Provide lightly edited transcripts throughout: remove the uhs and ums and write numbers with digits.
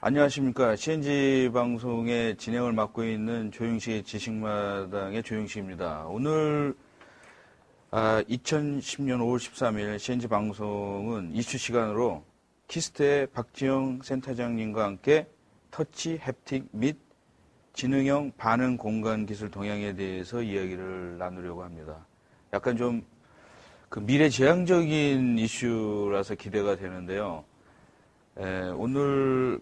안녕하십니까. CNG 방송의 진행을 맡고 있는 조영식의 지식마당의 조영식입니다. 오늘 2010년 5월 13일 CNG 방송은 이슈 시간으로 키스트의 박지영 센터장님과 함께 터치, 햅틱 및 지능형 반응 공간 기술 동향에 대해서 이야기를 나누려고 합니다. 약간 좀 그 미래지향적인 이슈라서 기대가 되는데요. 오늘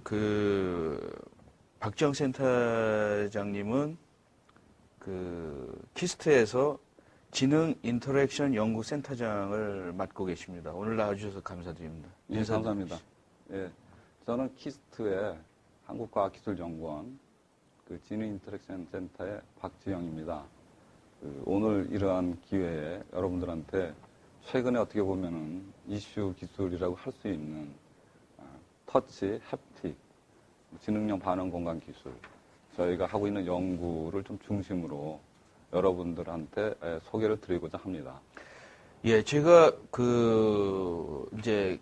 박지영 센터장님은 키스트에서 지능 인터랙션 연구 센터장을 맡고 계십니다. 오늘 나와주셔서 감사드립니다. 예, 감사합니다. 예, 저는 키스트의 한국과학기술연구원 지능 인터랙션 센터의 박지영입니다. 오늘 이러한 기회에 여러분들한테 최근에 어떻게 보면은 이슈 기술이라고 할 수 있는 터치, 햅틱, 지능형 반응 공간 기술, 저희가 하고 있는 연구를 좀 중심으로 여러분들한테 소개를 드리고자 합니다. 예, 제가 이제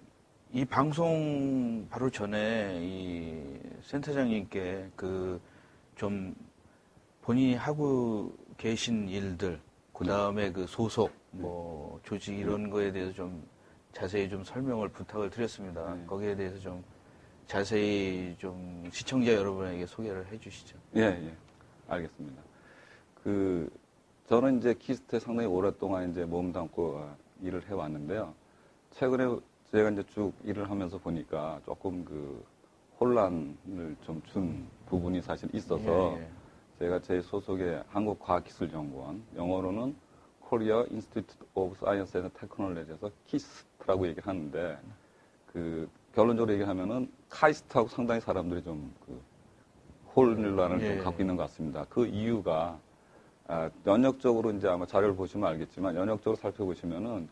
이 방송 바로 전에 이 센터장님께 좀 본인이 하고 계신 일들, 그 다음에 소속, 조직 이런 거에 대해서 좀 자세히 좀 설명을 부탁을 드렸습니다. 거기에 대해서 좀 자세히 좀 시청자 여러분에게 소개를 해 주시죠. 예, 알겠습니다. 저는 이제 키스트에 상당히 오랫동안 이제 몸담고 일을 해왔는데요. 최근에 제가 이제 쭉 일을 하면서 보니까 조금 혼란을 좀 준 부분이 사실 있어서 제가 제 소속의 한국과학기술연구원, 영어로는 Korea Institute of Science and Technology에서 키스트라고 얘기하는데 결론적으로 얘기하면은 카이스트하고 상당히 사람들이 좀 혼란을 좀 갖고 있는 것 같습니다. 그 이유가 연역적으로 이제 아마 자료를 보시면 알겠지만 연역적으로 살펴보시면은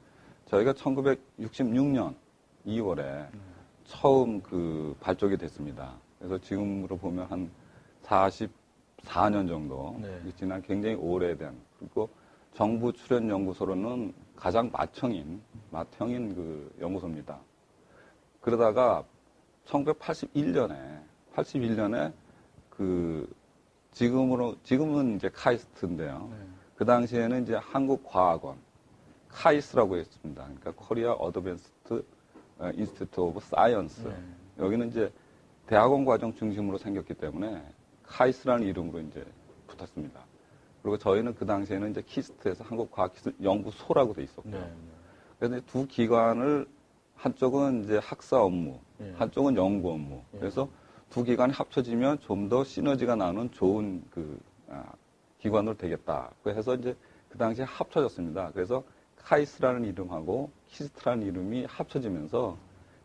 저희가 1966년 2월에 처음 발족이 됐습니다. 그래서 지금으로 보면 한 44년 정도 지난 굉장히 오래된, 그리고 정부 출연 연구소로는 가장 맏형인 연구소입니다. 그러다가 1981년에 지금은 이제 카이스트인데요. 그 당시에는 이제 한국과학원, 카이스라고 했습니다. 그러니까 코리아 어드밴스드 인스티튜트 오브 사이언스. 여기는 이제 대학원 과정 중심으로 생겼기 때문에 카이스라는 이름으로 이제 붙었습니다. 그리고 저희는 그 당시에는 이제 키스트에서 한국과학기술연구소라고 돼 있었고요. 그래서 두 기관을 한쪽은 이제 학사 업무, 한쪽은 연구 업무. 그래서 두 기관이 합쳐지면 좀 더 시너지가 나는 좋은 기관으로 되겠다. 그래서 이제 그 당시에 합쳐졌습니다. 그래서 카이스라는 이름하고 키스트라는 이름이 합쳐지면서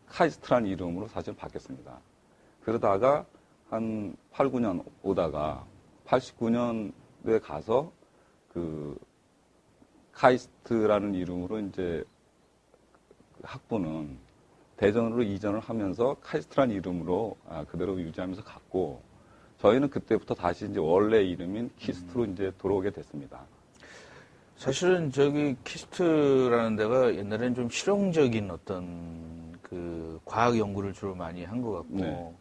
카이스트라는 이름으로 사실 바뀌었습니다. 그러다가 한 8, 9년 오다가 89년도에 가서 카이스트라는 이름으로 이제 학부는 대전으로 이전을 하면서 카이스트라는 이름으로 그대로 유지하면서 갔고, 저희는 그때부터 다시 이제 원래 이름인 키스트로 이제 들어오게 됐습니다. 사실은 키스트라는 데가 옛날에는 좀 실용적인 어떤 과학 연구를 주로 많이 한 것 같고,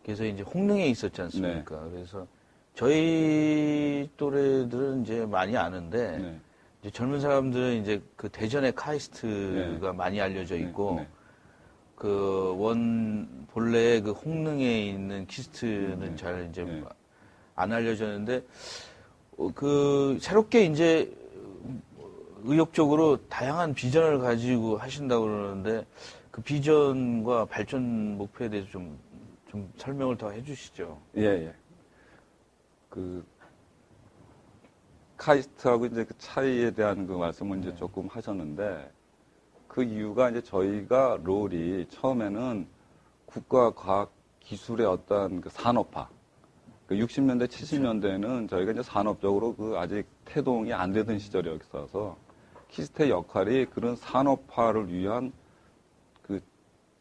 그래서 이제 홍릉에 있었지 않습니까? 그래서 저희 또래들은 이제 많이 아는데, 이제 젊은 사람들은 이제 대전의 카이스트가 많이 알려져 있고, 본래 홍릉에 있는 키스트는 잘 이제 안 알려졌는데, 새롭게 이제 의욕적으로 다양한 비전을 가지고 하신다고 그러는데, 그 비전과 발전 목표에 대해서 좀 설명을 더 해주시죠. 예. 카이스트하고 이제 그 차이에 대한 말씀을 이제 조금 하셨는데, 그 이유가 이제 저희가 롤이 처음에는 국가과학기술의 어떤 산업화, 60년대, 70년대에는 저희가 이제 산업적으로 아직 태동이 안 되던 시절이었어서 키스트의 역할이 그런 산업화를 위한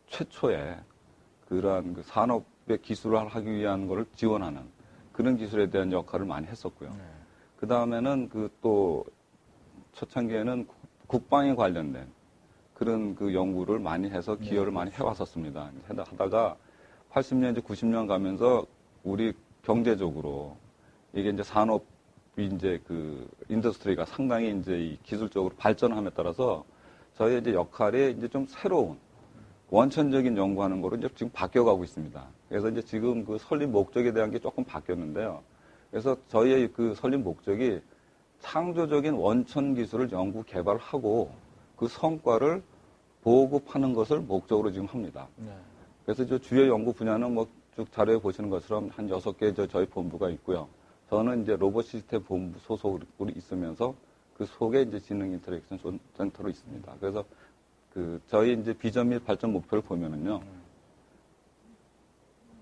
최초의 그러한 산업의 기술을 하기 위한 것을 지원하는 그런 기술에 대한 역할을 많이 했었고요. 그 다음에는 또 초창기에는 국방에 관련된 그런 연구를 많이 해서 기여를 많이 해왔었습니다. 하다가 80년, 이제 90년 가면서 우리 경제적으로 이게 이제 산업이 이제 그 인더스트리가 상당히 이제 이 기술적으로 발전함에 따라서 저희의 이제 역할이 이제 좀 새로운 원천적인 연구하는 거로 이제 지금 바뀌어가고 있습니다. 그래서 이제 지금 그 설립 목적에 대한 게 조금 바뀌었는데요. 그래서 저희의 그 설립 목적이 창조적인 원천 기술을 연구 개발하고 그 성과를 보급하는 것을 목적으로 지금 합니다. 네. 그래서 저 주요 연구 분야는 뭐 쭉 자료에 보시는 것처럼 한 6개 저희 본부가 있고요. 저는 이제 로봇 시스템 본부 소속으로 있으면서 그 속에 이제 지능 인터랙션 센터로 있습니다. 그래서 그 저희 이제 비전 및 발전 목표를 보면은요.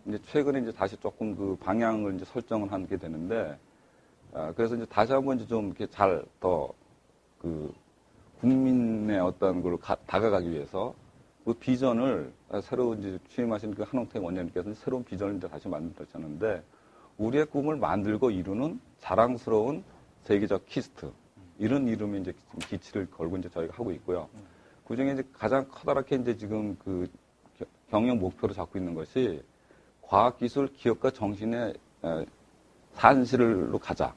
이제 최근에 이제 다시 조금 그 방향을 이제 설정을 하게 되는데, 그래서 이제 다시 한번 이제 좀 이렇게 잘 더 그 국민의 어떤 걸 다가가기 위해서 그 비전을 새로 이제 취임하신 그 한홍택 원장님께서는 새로운 비전을 이제 다시 만들었는데, 우리의 꿈을 만들고 이루는 자랑스러운 세계적 키스트, 이런 이름이 이제 기치를 걸고 이제 저희가 하고 있고요. 그 중에 이제 가장 커다랗게 이제 지금 그 경영 목표로 잡고 있는 것이 과학기술 기업가 정신의 산실로 가자.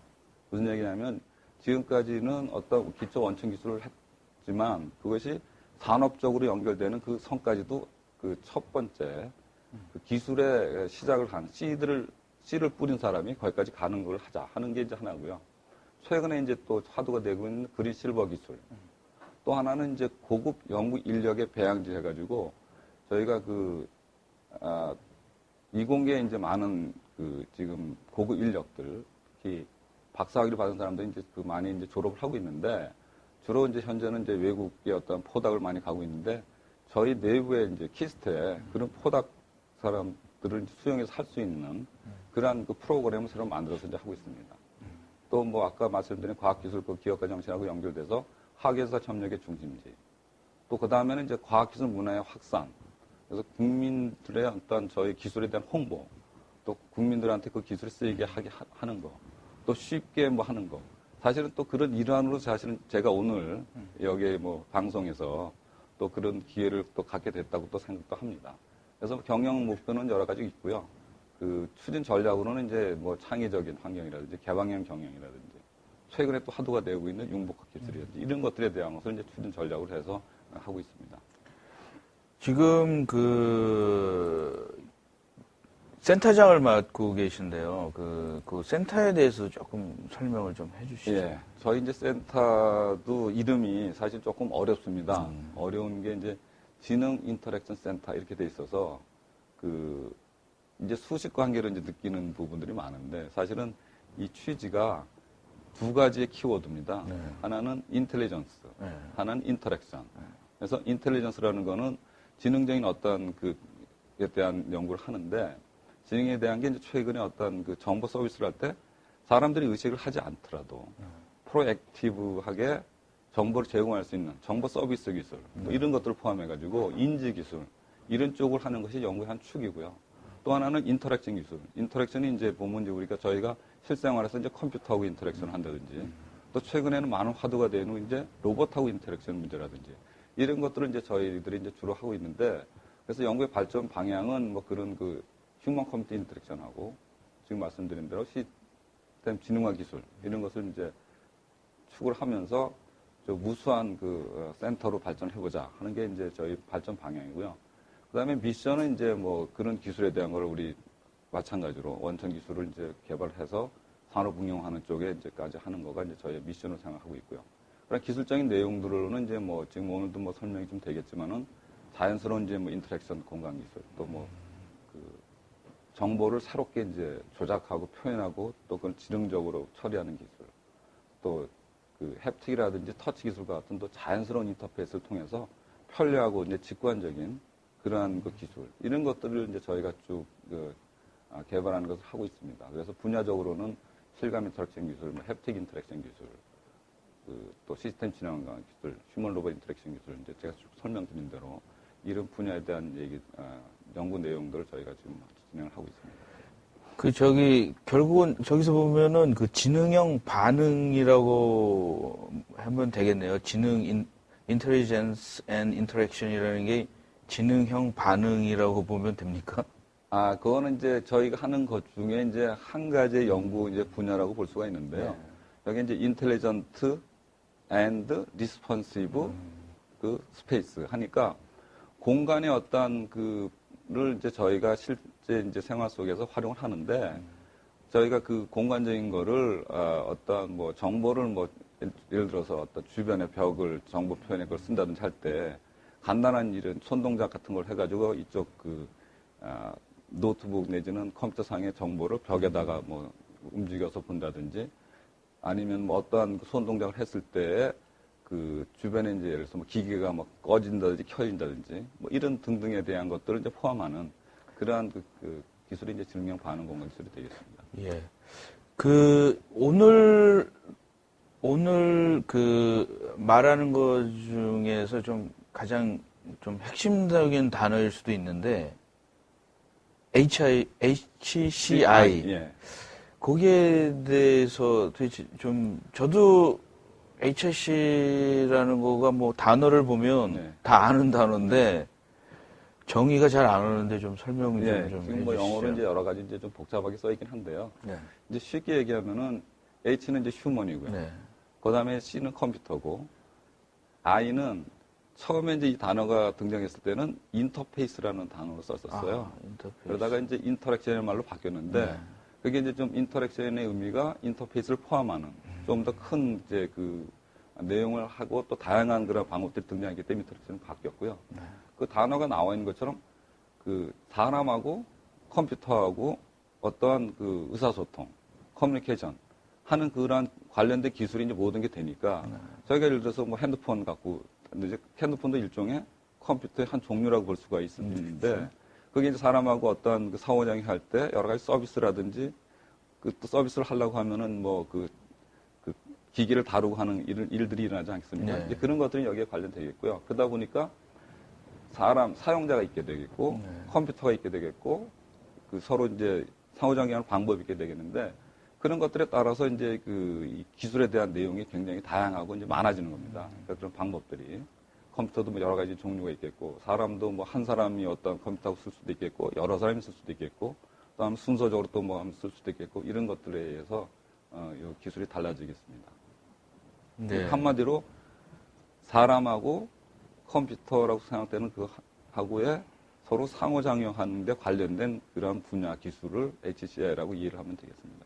무슨 얘기냐면 지금까지는 어떤 기초 원천 기술을 했지만 그것이 산업적으로 연결되는 그 선까지도 그 첫 번째 그 기술의 시작을 한 씨를 뿌린 사람이 거기까지 가는 걸 하자 하는 게 이제 하나고요. 최근에 이제 또 화두가 되고 있는 그린 실버 기술. 또 하나는 이제 고급 연구 인력의 배양지 해가지고 저희가 이공계에 이제 많은 그 지금 고급 인력들, 특히 박사학위를 받은 사람들이 이제 그 많이 이제 졸업을 하고 있는데 주로 이제 현재는 이제 외국의 어떤 포닥을 많이 가고 있는데 저희 내부에 이제 키스트에 그런 포닥 사람들을 수용해서 할 수 있는 그러한 그 프로그램을 새로 만들어서 이제 하고 있습니다. 또 뭐 아까 말씀드린 과학기술 그 기업가 정신하고 연결돼서 학예사 협력의 중심지. 또 그 다음에는 이제 과학기술 문화의 확산. 그래서 국민들의 어떤 저희 기술에 대한 홍보. 또 국민들한테 그 기술을 쓰이게 하게 하는 거. 또 쉽게 뭐 하는 거. 사실은 또 그런 일환으로 사실은 제가 오늘 여기 뭐 방송에서 또 그런 기회를 또 갖게 됐다고 또 생각도 합니다. 그래서 경영 목표는 여러 가지 있고요. 그 추진 전략으로는 이제 뭐 창의적인 환경이라든지 개방형 경영이라든지 최근에 또 화두가 되고 있는 융복합 기술이라든지 이런 것들에 대한 것을 이제 추진 전략으로 해서 하고 있습니다. 지금 그 센터장을 맡고 계신데요. 그 센터에 대해서 조금 설명을 좀 해주시죠. 예, 저희 이제 센터도 이름이 사실 조금 어렵습니다. 어려운 게 이제 지능 인터랙션 센터 이렇게 돼 있어서 그 이제 수식 관계를 이제 느끼는 부분들이 많은데 사실은 이 취지가 두 가지의 키워드입니다. 네. 하나는 인텔리전스, 네. 하나는 인터랙션. 그래서 인텔리전스라는 거는 지능적인 어떤 그에 대한 연구를 하는데 지능에 대한 게 이제 최근에 어떤 그 정보 서비스를 할 때 사람들이 의식을 하지 않더라도 프로액티브하게 정보를 제공할 수 있는 정보 서비스 기술 뭐 이런 것들을 포함해가지고 인지 기술 이런 쪽을 하는 것이 연구의 한 축이고요. 또 하나는 인터랙션 기술. 인터랙션이 이제 보면 이제 저희가 실생활에서 이제 컴퓨터하고 인터랙션을 한다든지 또 최근에는 많은 화두가 되는 이제 로봇하고 인터랙션 문제라든지 이런 것들을 이제 저희들이 이제 주로 하고 있는데 그래서 연구의 발전 방향은 뭐 그런 그 휴먼 컴퓨터 인터랙션하고 지금 말씀드린 대로 시스템 지능화 기술 이런 것을 이제 축을 하면서 저 무수한 그 센터로 발전해보자 하는 게 이제 저희 발전 방향이고요. 그 다음에 미션은 이제 뭐 그런 기술에 대한 걸 우리 마찬가지로 원천 기술을 이제 개발해서 산업 응용하는 쪽에 이제까지 하는 거가 이제 저희 미션으로 생각하고 있고요. 그런 기술적인 내용들로는 이제 뭐 지금 오늘도 뭐 설명이 좀 되겠지만은 자연스러운 이제 뭐 인터랙션 공간 기술 또 뭐 그 정보를 새롭게 이제 조작하고 표현하고 또 그걸 지능적으로 처리하는 기술 또 그 햅틱이라든지 터치 기술 같은 또 자연스러운 인터페이스를 통해서 편리하고 이제 직관적인 그러한 그 기술 이런 것들을 이제 저희가 쭉 개발하는 것을 하고 있습니다. 그래서 분야적으로는 실감 인터랙션 기술, 뭐 햅틱 인터랙션 기술, 또 시스템 진화 기술, 휴먼 로봇 인터랙션 기술 이제 제가 쭉 설명드린 대로 이런 분야에 대한 연구 내용들을 저희가 지금 진행을 하고 있습니다. 결국은 저기서 보면은 그 지능형 반응이라고 하면 되겠네요. 인텔리전스 앤 인터랙션이라는 게 지능형 반응이라고 보면 됩니까? 그거는 이제 저희가 하는 것 중에 이제 한 가지의 연구 이제 분야라고 볼 수가 있는데요. 여기 이제 인텔리전트 앤드 리스폰시브 그 스페이스 하니까 공간의 어떤 그를 이제 저희가 실제 이제 생활 속에서 활용을 하는데 저희가 그 공간적인 거를 어떤 뭐 정보를 뭐 예를 들어서 어떤 주변의 벽을 정보 표현에 그걸 쓴다든지 할 때 간단한 이런 손동작 같은 걸 해가지고 이쪽 노트북 내지는 컴퓨터 상의 정보를 벽에다가 뭐 움직여서 본다든지 아니면 뭐 어떠한 손동작을 했을 때 그 주변에 이제 예를 들어서 뭐 기계가 막 꺼진다든지 켜진다든지 뭐 이런 등등에 대한 것들을 이제 포함하는 그러한 그 기술이 이제 증명 반응 공간 기술이 되겠습니다. 예. 오늘 그 말하는 것 중에서 좀 가장 좀 핵심적인 단어일 수도 있는데, HCI. 예. 거기에 대해서 도대체 좀, 저도 HC라는 거가 뭐 단어를 보면 네. 다 아는 단어인데, 정의가 잘 안 오는데 좀 설명 좀 지금 뭐 해주시죠. 영어로 이제 여러 가지 이제 좀 복잡하게 써 있긴 한데요. 네. 이제 쉽게 얘기하면은 H는 이제 휴먼이고요. 네. 그 다음에 C는 컴퓨터고, I는 처음에 이제 이 단어가 등장했을 때는 인터페이스라는 단어로 썼었어요. 인터페이스. 그러다가 이제 인터랙션의 말로 바뀌었는데, 네. 그게 이제 좀 인터랙션의 의미가 인터페이스를 포함하는 좀 더 큰 이제 그 내용을 하고 또 다양한 그런 방법들이 등장했기 때문에 인터랙션이 바뀌었고요. 네. 그 단어가 나와 있는 것처럼 그 사람하고 컴퓨터하고 어떠한 그 의사소통, 커뮤니케이션 하는 그런 관련된 기술이 이제 모든 게 되니까 저희가 예를 들어서 뭐 핸드폰 갖고 이제 핸드폰도 일종의 컴퓨터의 한 종류라고 볼 수가 있는데 그게 이제 사람하고 어떤 그 상호작용 할 때 여러 가지 서비스라든지 그 또 서비스를 하려고 하면은 뭐 그 기기를 다루고 하는 일들이 일어나지 않겠습니까? 네. 이제 그런 것들이 여기에 관련되겠고요. 그러다 보니까 사용자가 있게 되겠고, 컴퓨터가 있게 되겠고, 그 서로 이제 상호작용하는 방법이 있게 되겠는데, 그런 것들에 따라서 이제 이 기술에 대한 내용이 굉장히 다양하고 이제 많아지는 겁니다. 그러니까 그런 방법들이. 컴퓨터도 뭐 여러 가지 종류가 있겠고, 사람도 뭐 한 사람이 어떤 컴퓨터하고 쓸 수도 있겠고, 여러 사람이 쓸 수도 있겠고, 또 다음 순서적으로 또 뭐 쓸 수도 있겠고, 이런 것들에 의해서, 이 기술이 달라지겠습니다. 네. 한마디로 사람하고 컴퓨터라고 생각되는 그 하고에 서로 상호작용하는 데 관련된 그런 분야 기술을 HCI라고 이해를 하면 되겠습니다.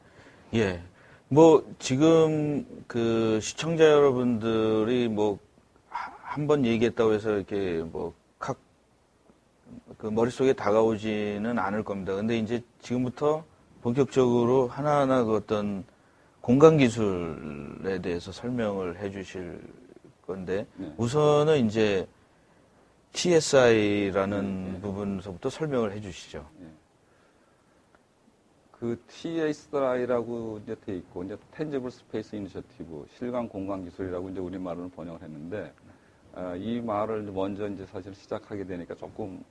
예. 뭐, 지금 그 시청자 여러분들이 뭐, 한 번 얘기했다고 해서 이렇게 뭐, 그 머릿속에 다가오지는 않을 겁니다. 근데 이제 지금부터 본격적으로 하나하나 그 어떤 공간 기술에 대해서 설명을 해 주실 건데, 네. 우선은 이제 TSI라는 부분서부터 설명을 해 주시죠. 그 TSI라고 이제 돼 있고, 이제 Tangible Space Initiative, 실감 공간 기술이라고 이제 우리말로는 번역을 했는데, 이 말을 먼저 이제 사실 시작하게 되니까 조금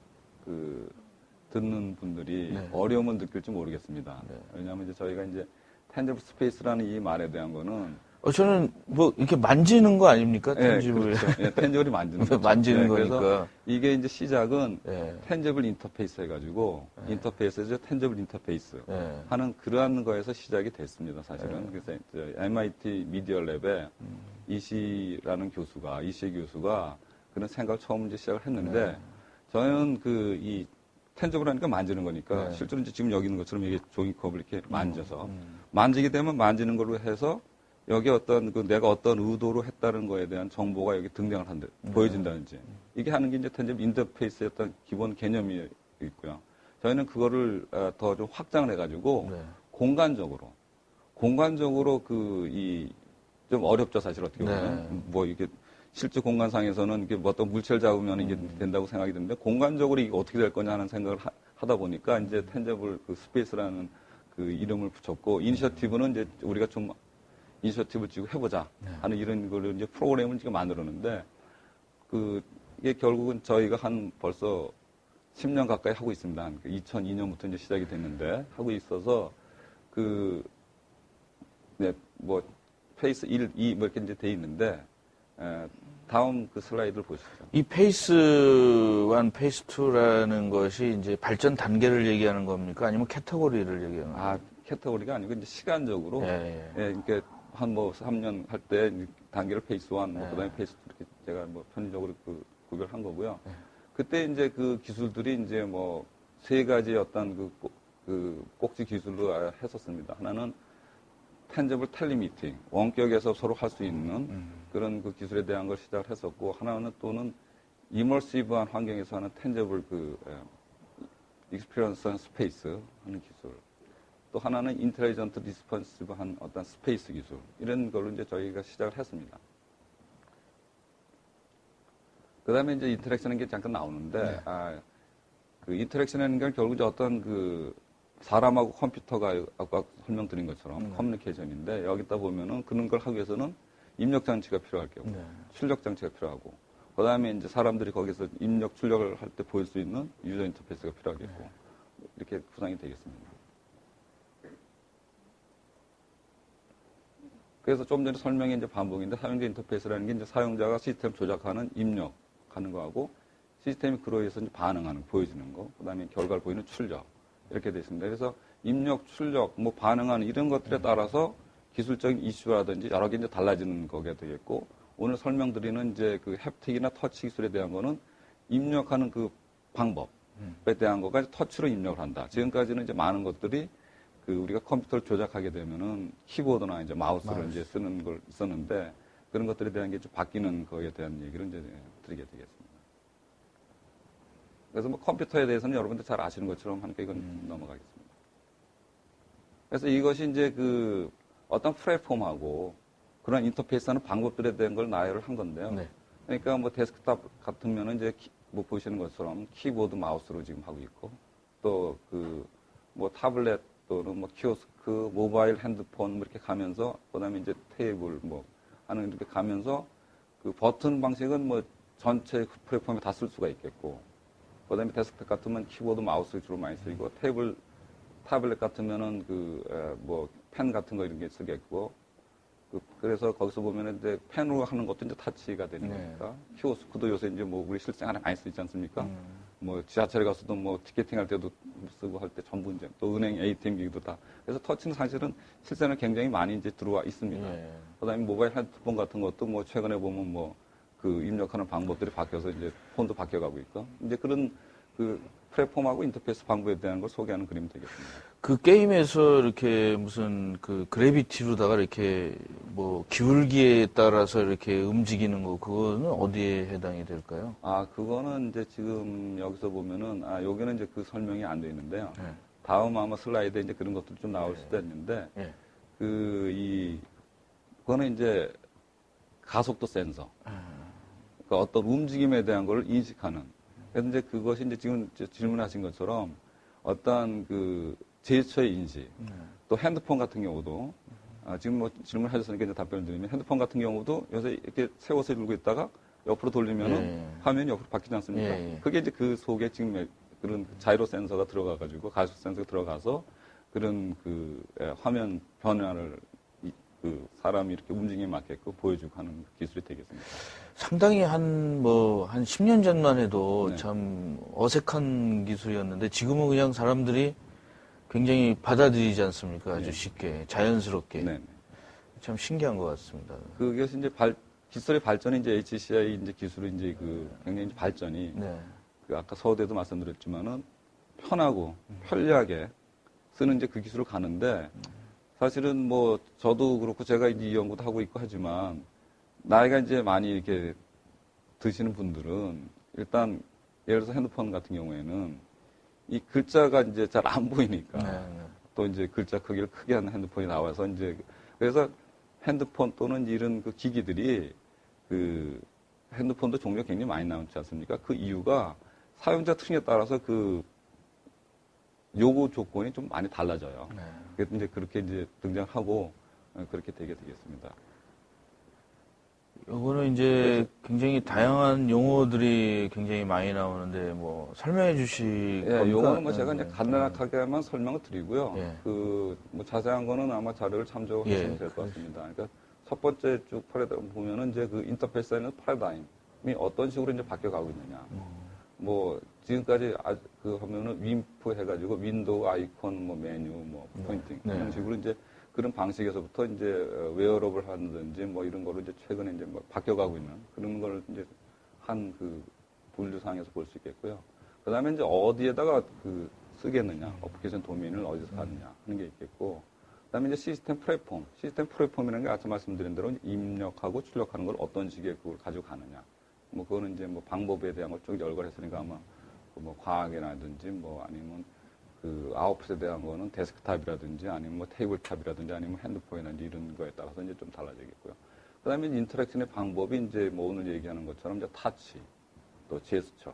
듣는 분들이 네. 어려움을 느낄지 모르겠습니다. 네. 왜냐하면 이제 저희가 이제 Tangible Space라는 이 말에 대한 거는 저는 뭐 이렇게 만지는 거 아닙니까? 텐지블. 그렇죠. 텐지블이 만지는 거죠. 만지는 그래서 거니까. 이게 이제 시작은 네. 텐지블 인터페이스 해가지고 인터페이스에서 텐지블 인터페이스 네. 하는 그러한 거에서 시작이 됐습니다. 사실은. 그래서 이제 MIT 미디어 랩에 이시의 교수가 그런 생각을 처음 이제 시작을 했는데 저는 이 텐지블 하니까 만지는 거니까 실제로 이제 지금 여기 있는 것처럼 이게 종이컵을 이렇게 만져서 만지게 되면 만지는 걸로 해서 여기 내가 어떤 의도로 했다는 거에 대한 정보가 여기 등장을 보여진다든지. 이게 하는 게 이제 텐지블 인터페이스의 어떤 기본 개념이 있고요. 저희는 그거를 더 좀 확장을 해가지고 공간적으로 좀 어렵죠, 사실 어떻게 보면. 뭐 이게 실제 공간상에서는 이게 뭐 어떤 물체를 잡으면 이게 된다고 생각이 드는데 공간적으로 이게 어떻게 될 거냐 하는 생각을 하다 보니까 이제 텐지블 스페이스라는 그 이름을 붙였고 이니셔티브는 이제 우리가 좀 이니셔티브를 지고 해보자 하는 이런 거를 이제 프로그램을 지금 만들었는데 이게 결국은 저희가 벌써 10년 가까이 하고 있습니다. 2002년부터 이제 시작이 됐는데 하고 있어서 페이스 1, 2 뭐 이렇게 이제 돼 있는데 다음 그 슬라이드를 보시죠. 이 페이스 1, 페이스 2라는 것이 이제 발전 단계를 얘기하는 겁니까? 아니면 캐테고리를 얘기하는 겁니까? 캐테고리가 아니고 이제 시간적으로 예. 그러니까 한 뭐 3년 할 때 단계를 페이스 1, 뭐 예. 그다음에 페이스 2 이렇게 제가 뭐 편의적으로 그 구별한 거고요. 그때 이제 그 기술들이 이제 뭐 세 가지 어떤 그 꼭지 기술로 했었습니다. 하나는 텐저블 텔리미팅, 원격에서 서로 할 수 있는 그런 그 기술에 대한 걸 시작을 했었고, 하나는 또는 이머시브한 환경에서 하는 텐저블 익스피리언스 스페이스 하는 기술. 또 하나는 인텔리전트 리스폰시브한 어떤 스페이스 기술. 이런 걸로 이제 저희가 시작을 했습니다. 그 다음에 이제 인터랙션인 게 잠깐 나오는데, 그 인터랙션이라는 게 결국 이제 어떤 그 사람하고 컴퓨터가 아까 설명드린 것처럼 커뮤니케이션인데, 여기다 보면은 그런 걸 하기 위해서는 입력 장치가 필요할 경우, 출력 장치가 필요하고, 그 다음에 이제 사람들이 거기서 입력 출력을 할 때 보일 수 있는 유저 인터페이스가 필요하겠고, 이렇게 구성이 되겠습니다. 그래서 좀 전에 설명이 이제 반복인데, 사용자 인터페이스라는 게 이제 사용자가 시스템 조작하는 입력하는 거하고, 시스템이 그로 인해서 이제 반응하는, 보여주는 거, 그 다음에 결과를 보이는 출력, 이렇게 되어 있습니다. 그래서 입력, 출력, 뭐 반응하는 이런 것들에 따라서 기술적인 이슈라든지 여러 개 이제 달라지는 거게 되겠고, 오늘 설명드리는 이제 그 햅틱이나 터치 기술에 대한 거는 입력하는 그 방법에 대한 거가 터치로 입력을 한다. 지금까지는 이제 많은 것들이 그 우리가 컴퓨터를 조작하게 되면은 키보드나 이제 마우스를 이제 쓰는 걸 있었는데, 그런 것들에 대한 게 좀 바뀌는 거에 대한 얘기를 이제 드리게 되겠습니다. 그래서 뭐 컴퓨터에 대해서는 여러분들 잘 아시는 것처럼 하니까 이건 넘어가겠습니다. 그래서 이것이 이제 그 어떤 플랫폼하고 그런 인터페이스하는 방법들에 대한 걸 나열을 한 건데요. 네. 그러니까 뭐 데스크탑 같으면은 이제 뭐 보시는 것처럼 키보드 마우스로 지금 하고 있고, 또 그 뭐 타블렛 또는 뭐 키오스크, 모바일 핸드폰 뭐 이렇게 가면서, 그다음에 이제 테이블 뭐 하는 이렇게 가면서 그 버튼 방식은 뭐 전체 플랫폼에 다 쓸 수가 있겠고, 그다음에 데스크탑 같으면 키보드 마우스 주로 많이 쓰이고, 타블렛 같으면은 뭐 펜 같은 거 이런 게 쓰겠고, 그래서 거기서 보면은 이제 펜으로 하는 것도 이제 타치가 되는 거니까, 키오스크도 요새 이제 뭐 우리 실생활에 많이 쓰지 않습니까? 뭐 지하철에 가서도 뭐 티켓팅 할 때도 쓰고 할 때 전부 이제 또 은행 ATM 기기도 다. 그래서 터치는 사실은 실생활에 굉장히 많이 이제 들어와 있습니다. 그다음에 모바일 핸드폰 같은 것도 뭐 최근에 보면 뭐 그 입력하는 방법들이 바뀌어서 이제 폰도 바뀌어가고 있고, 이제 그런 그 플랫폼하고 인터페이스 방법에 대한 걸 소개하는 그림이 되겠습니다. 그 게임에서 이렇게 무슨 그 그래비티로다가 이렇게 뭐 기울기에 따라서 이렇게 움직이는 거, 그거는 어디에 해당이 될까요? 그거는 이제 지금 여기서 보면은, 여기는 이제 그 설명이 안 돼 있는데요. 네. 다음 아마 슬라이드에 이제 그런 것들이 좀 나올 수도 있는데, 그거는 이제 가속도 센서. 그러니까 어떤 움직임에 대한 걸 인식하는. 그래서 이제 그것이 이제 지금 질문하신 것처럼 어떤 그 제스처의 인식, 또 핸드폰 같은 경우도, 지금 뭐 질문하셨으니까 이제 답변을 드리면, 핸드폰 같은 경우도 요새 이렇게 세워서 들고 있다가 옆으로 돌리면은 화면이 옆으로 바뀌지 않습니까? 그게 이제 그 속에 지금 그런 자이로 센서가 들어가가지고, 가속 센서가 들어가서 그런 그 화면 변화를 그 사람이 이렇게 움직임에 맞게끔 보여주고 하는 기술이 되겠습니다. 상당히 한 10년 전만 해도 참 어색한 기술이었는데, 지금은 그냥 사람들이 굉장히 받아들이지 않습니까? 아주 쉽게, 자연스럽게. 참 신기한 것 같습니다. 그것이 이제 기술의 발전이 이제 HCI 이제 기술의 이제 그 굉장히 이제 발전이, 그 아까 서울대도 말씀드렸지만은 편하고 편리하게 쓰는 이제 그 기술을 가는데, 사실은 뭐 저도 그렇고 제가 이제 이 연구도 하고 있고 하지만, 나이가 이제 많이 이렇게 드시는 분들은 일단 예를 들어서 핸드폰 같은 경우에는 이 글자가 이제 잘 안 보이니까 또 이제 글자 크기를 크게 하는 핸드폰이 나와서 이제, 그래서 핸드폰 또는 이런 그 기기들이, 그 핸드폰도 종류가 굉장히 많이 나오지 않습니까? 그 이유가 사용자 특성에 따라서 그 요구 조건이 좀 많이 달라져요. 그래서 이제 그렇게 이제 등장하고 그렇게 되게 되겠습니다. 요거는 이제 굉장히 다양한 용어들이 굉장히 많이 나오는데, 뭐 설명해 주실 겁니까? 용어는 뭐 제가 이제 간단하게만 설명을 드리고요. 그 뭐 자세한 거는 아마 자료를 참조하시면 될 것 같습니다. 그러니까 첫 번째 쭉 파라다임 보면은 이제 그 인터페이스에는 파라다임이 어떤 식으로 이제 바뀌어가고 있느냐. 뭐 지금까지 그 하면은 윈프 해가지고 윈도우 아이콘 뭐 메뉴 뭐 포인팅 이런 식으로 이제 그런 방식에서부터 이제 웨어러블 하든지 뭐 이런 거로 이제 최근에 이제 뭐 바뀌어가고 있는 그런 걸 이제 한 그 분류상에서 볼 수 있겠고요. 그 다음에 이제 어디에다가 그 쓰겠느냐, 어플리케이션 도메인을 어디서 하느냐 하는 게 있겠고, 그 다음에 이제 시스템 플랫폼이라는 게 아까 말씀드린 대로 입력하고 출력하는 걸 어떤 식의 그걸 가지고 가느냐. 뭐 그거는 이제 뭐 방법에 대한 걸 쭉 열거했으니까 아마 뭐 과학이라든지 뭐 아니면 그 아웃풋에 대한 거는 데스크탑이라든지 아니면 뭐 테이블탑이라든지 아니면 핸드폰이라든지 이런 거에 따라서 이제 좀 달라지겠고요. 그 다음에 인터랙션의 방법이 이제 뭐 오늘 얘기하는 것처럼 이제 타치, 또 제스처,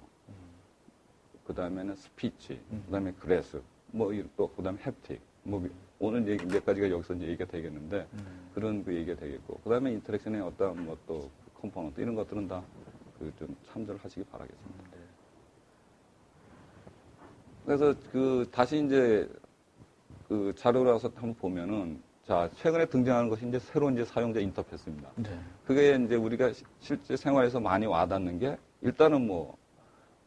그 다음에는 스피치, 그 다음에 그래스, 뭐 또 그 다음에 햅틱, 뭐 오늘 얘기 몇 가지가 여기서 이제 얘기가 되겠는데 그런 그 얘기가 되겠고, 그 다음에 인터랙션의 어떤 뭐 또 컴포넌트 이런 것들은 다 그 좀 참조를 하시기 바라겠습니다. 그래서 그 다시 이제 그 자료라서 한번 보면은 자 최근에 등장하는 것이 이제 새로운 이제 사용자 인터페이스입니다. 네. 그게 이제 우리가 실제 생활에서 많이 와닿는 게 일단은 뭐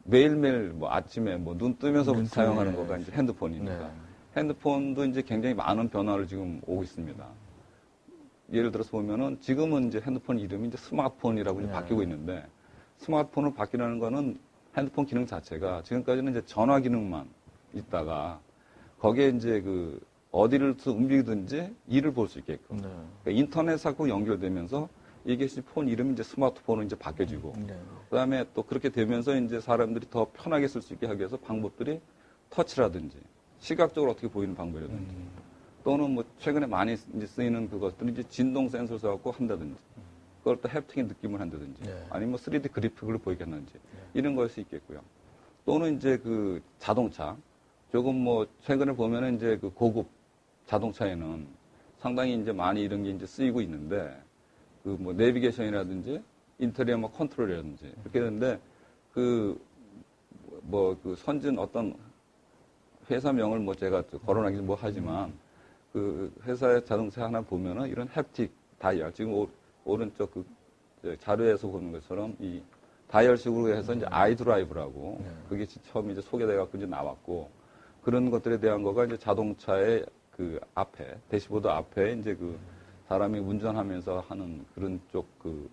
매일매일 뭐 아침에 뭐 눈 뜨면서부터 사용하는 거가 이제 핸드폰이니까 네. 핸드폰도 이제 굉장히 많은 변화를 지금 오고 있습니다. 예를 들어서 보면은 지금은 이제 핸드폰 이름이 이제 스마트폰이라고 이제 바뀌고 있는데 스마트폰으로 바뀌는 거는 핸드폰 기능 자체가 지금까지는 이제 전화 기능만 있다가 거기에 이제 그 어디를 움직이든지 일을 볼 수 있게끔 그러니까 인터넷하고 연결되면서 이게 폰 이름이 이제 스마트폰으로 이제 바뀌어지고 그다음에 또 그렇게 되면서 이제 사람들이 더 편하게 쓸 수 있게 하기 위해서 방법들이 터치라든지 시각적으로 어떻게 보이는 방법이라든지 또는 뭐 최근에 많이 이제 쓰이는 그것들은 이제 진동 센서를 써갖고 한다든지 그걸 또 햅틱의 느낌을 한다든지 아니면 3D 그래픽을 보이게 한다든지 이런 걸 수 있겠고요. 또는 이제 그 자동차 조금 뭐 최근에 보면은 이제 그 고급 자동차에는 상당히 이제 많이 이런 게 이제 쓰이고 있는데 그 뭐 내비게이션이라든지 인테리어 뭐 컨트롤이라든지 그렇게 되는데 그 뭐 그 선진 어떤 회사명을 뭐 제가 거론하기 뭐 하지만 그 회사의 자동차 하나 보면은 이런 햅틱 다이얼 지금 오른쪽 그 자료에서 보는 것처럼 이 다이얼식으로 해서 이제 아이드라이브라고 그게 처음 이제 소개돼갖고 이제 나왔고 그런 것들에 대한 거가 이제 자동차의 그 앞에 대시보드 앞에 이제 그 사람이 운전하면서 하는 그런 쪽 그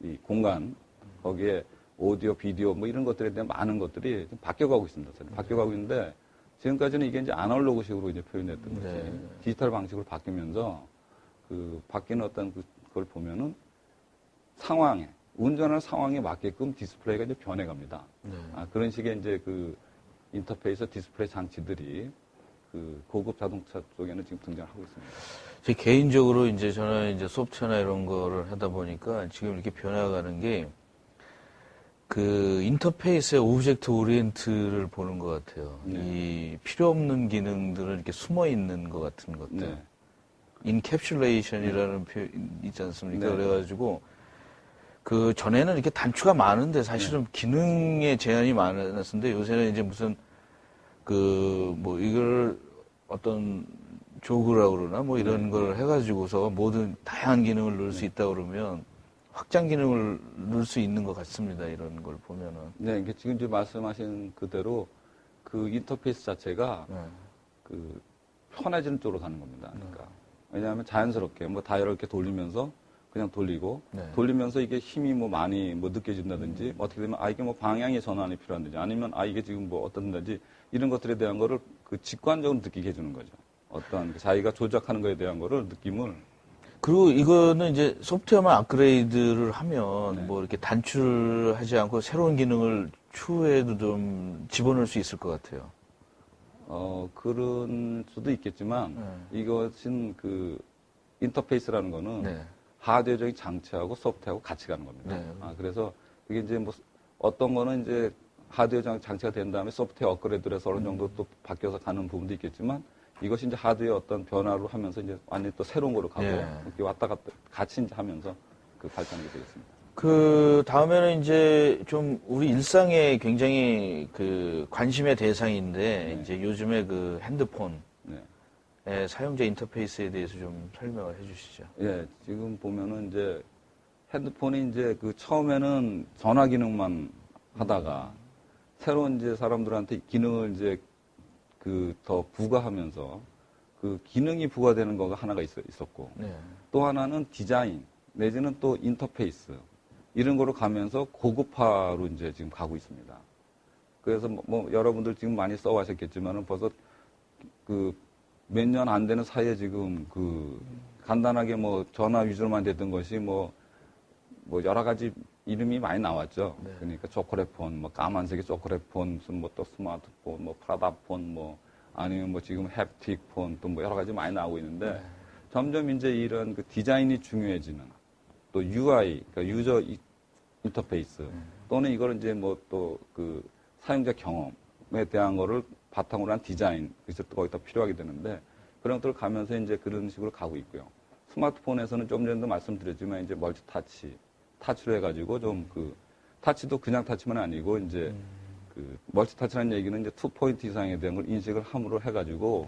이 공간 거기에 오디오, 비디오 뭐 이런 것들에 대한 많은 것들이 좀 바뀌어가고 있습니다. 바뀌어가고 있는데 지금까지는 이게 이제 아날로그식으로 이제 표현했던 것이 디지털 방식으로 바뀌면서 그 바뀌는 어떤 그걸 보면은 상황에 운전하는 상황에 맞게끔 디스플레이가 이제 변해갑니다. 그런 식의 이제 그 인터페이스 디스플레이 장치들이 그 고급 자동차 쪽에는 지금 등장하고 있습니다. 제 개인적으로 이제 저는 이제 소프트웨어나 이런 거를 하다 보니까 지금 이렇게 변화가는 게 그 인터페이스의 오브젝트 오리엔트를 보는 것 같아요. 이 필요 없는 기능들은 이렇게 숨어 있는 것 같은 것들. 인캡슐레이션이라는 표현 있지 않습니까? 그래가지고 그 전에는 이렇게 단추가 많은데 사실은 기능의 제한이 많았는데 요새는 이제 무슨 그 뭐 이걸 어떤 조그라고 그러나 뭐 이런 걸 해가지고서 모든 다양한 기능을 넣을 수 있다 그러면 확장 기능을 넣을 수 있는 것 같습니다. 이런 걸 보면은. 네, 이게 지금 이제 말씀하신 그대로 그 인터페이스 자체가 그 편해지는 쪽으로 가는 겁니다. 그러니까 왜냐하면 자연스럽게 뭐 다이얼을 이렇게 돌리면서 그냥 돌리고 돌리면서 이게 힘이 뭐 많이 뭐 느껴진다든지 어떻게 되면 이게 뭐 방향의 전환이 필요한지 아니면 이게 지금 뭐 어떤지 이런 것들에 대한 거를 그 직관적으로 느끼게 해주는 거죠. 어떤 자기가 조작하는 거에 대한 거를 느낌을 그리고 이거는 이제 소프트웨어만 업그레이드를 하면 뭐 이렇게 단추를 하지 않고 새로운 기능을 추후에도 좀 집어넣을 수 있을 것 같아요. 그런 수도 있겠지만 이것은 그 인터페이스라는 거는 하드웨어적인 장치하고 소프트웨어하고 같이 가는 겁니다. 그래서 이게 이제 뭐 어떤 거는 이제 하드웨어 장치가 된 다음에 소프트웨어 업그레이드를 해서 어느 정도 또 바뀌어서 가는 부분도 있겠지만 이것이 이제 하드웨어 어떤 변화로 하면서 이제 완전히 또 새로운 거로 가고 이렇게 왔다 갔다 같이 이제 하면서 그 발전하게 되겠습니다. 그 다음에는 이제 좀 우리 일상에 굉장히 그 관심의 대상인데 이제 요즘에 그 핸드폰 사용자 인터페이스에 대해서 좀 설명을 해주시죠. 예, 지금 보면은 이제 핸드폰이 이제 그 처음에는 전화 기능만 하다가 새로운 이제 사람들한테 기능을 이제 그 더 부과하면서 그 기능이 부과되는 거가 하나가 있었고 네. 또 하나는 디자인 내지는 또 인터페이스 이런 거로 가면서 고급화로 이제 지금 가고 있습니다. 그래서 뭐 여러분들 지금 많이 써와셨겠지만은 벌써 그 몇 년 안 되는 사이에 지금 그 간단하게 뭐 전화 위주로만 됐던 것이 뭐 여러 가지 이름이 많이 나왔죠. 네. 그러니까 초콜릿폰, 뭐 까만색의 초콜릿폰, 무슨 뭐 또 스마트폰, 뭐 프라다폰, 뭐 아니면 뭐 지금 햅틱폰 또 뭐 여러 가지 많이 나오고 있는데 점점 이제 이런 그 디자인이 중요해지는 또 UI, 그러니까 유저 인터페이스 또는 이걸 이제 뭐 또 그 사용자 경험에 대한 거를 바탕으로 한 디자인, 그래서 또 거기다 필요하게 되는데 그런 것들을 가면서 이제 그런 식으로 가고 있고요. 스마트폰에서는 좀 전에도 말씀드렸지만 이제 멀티타치, 타치로 해가지고 좀 그 타치도 그냥 타치만 아니고 이제 그 멀티타치라는 얘기는 이제 2포인트 이상에 대한 걸 인식을 함으로 해가지고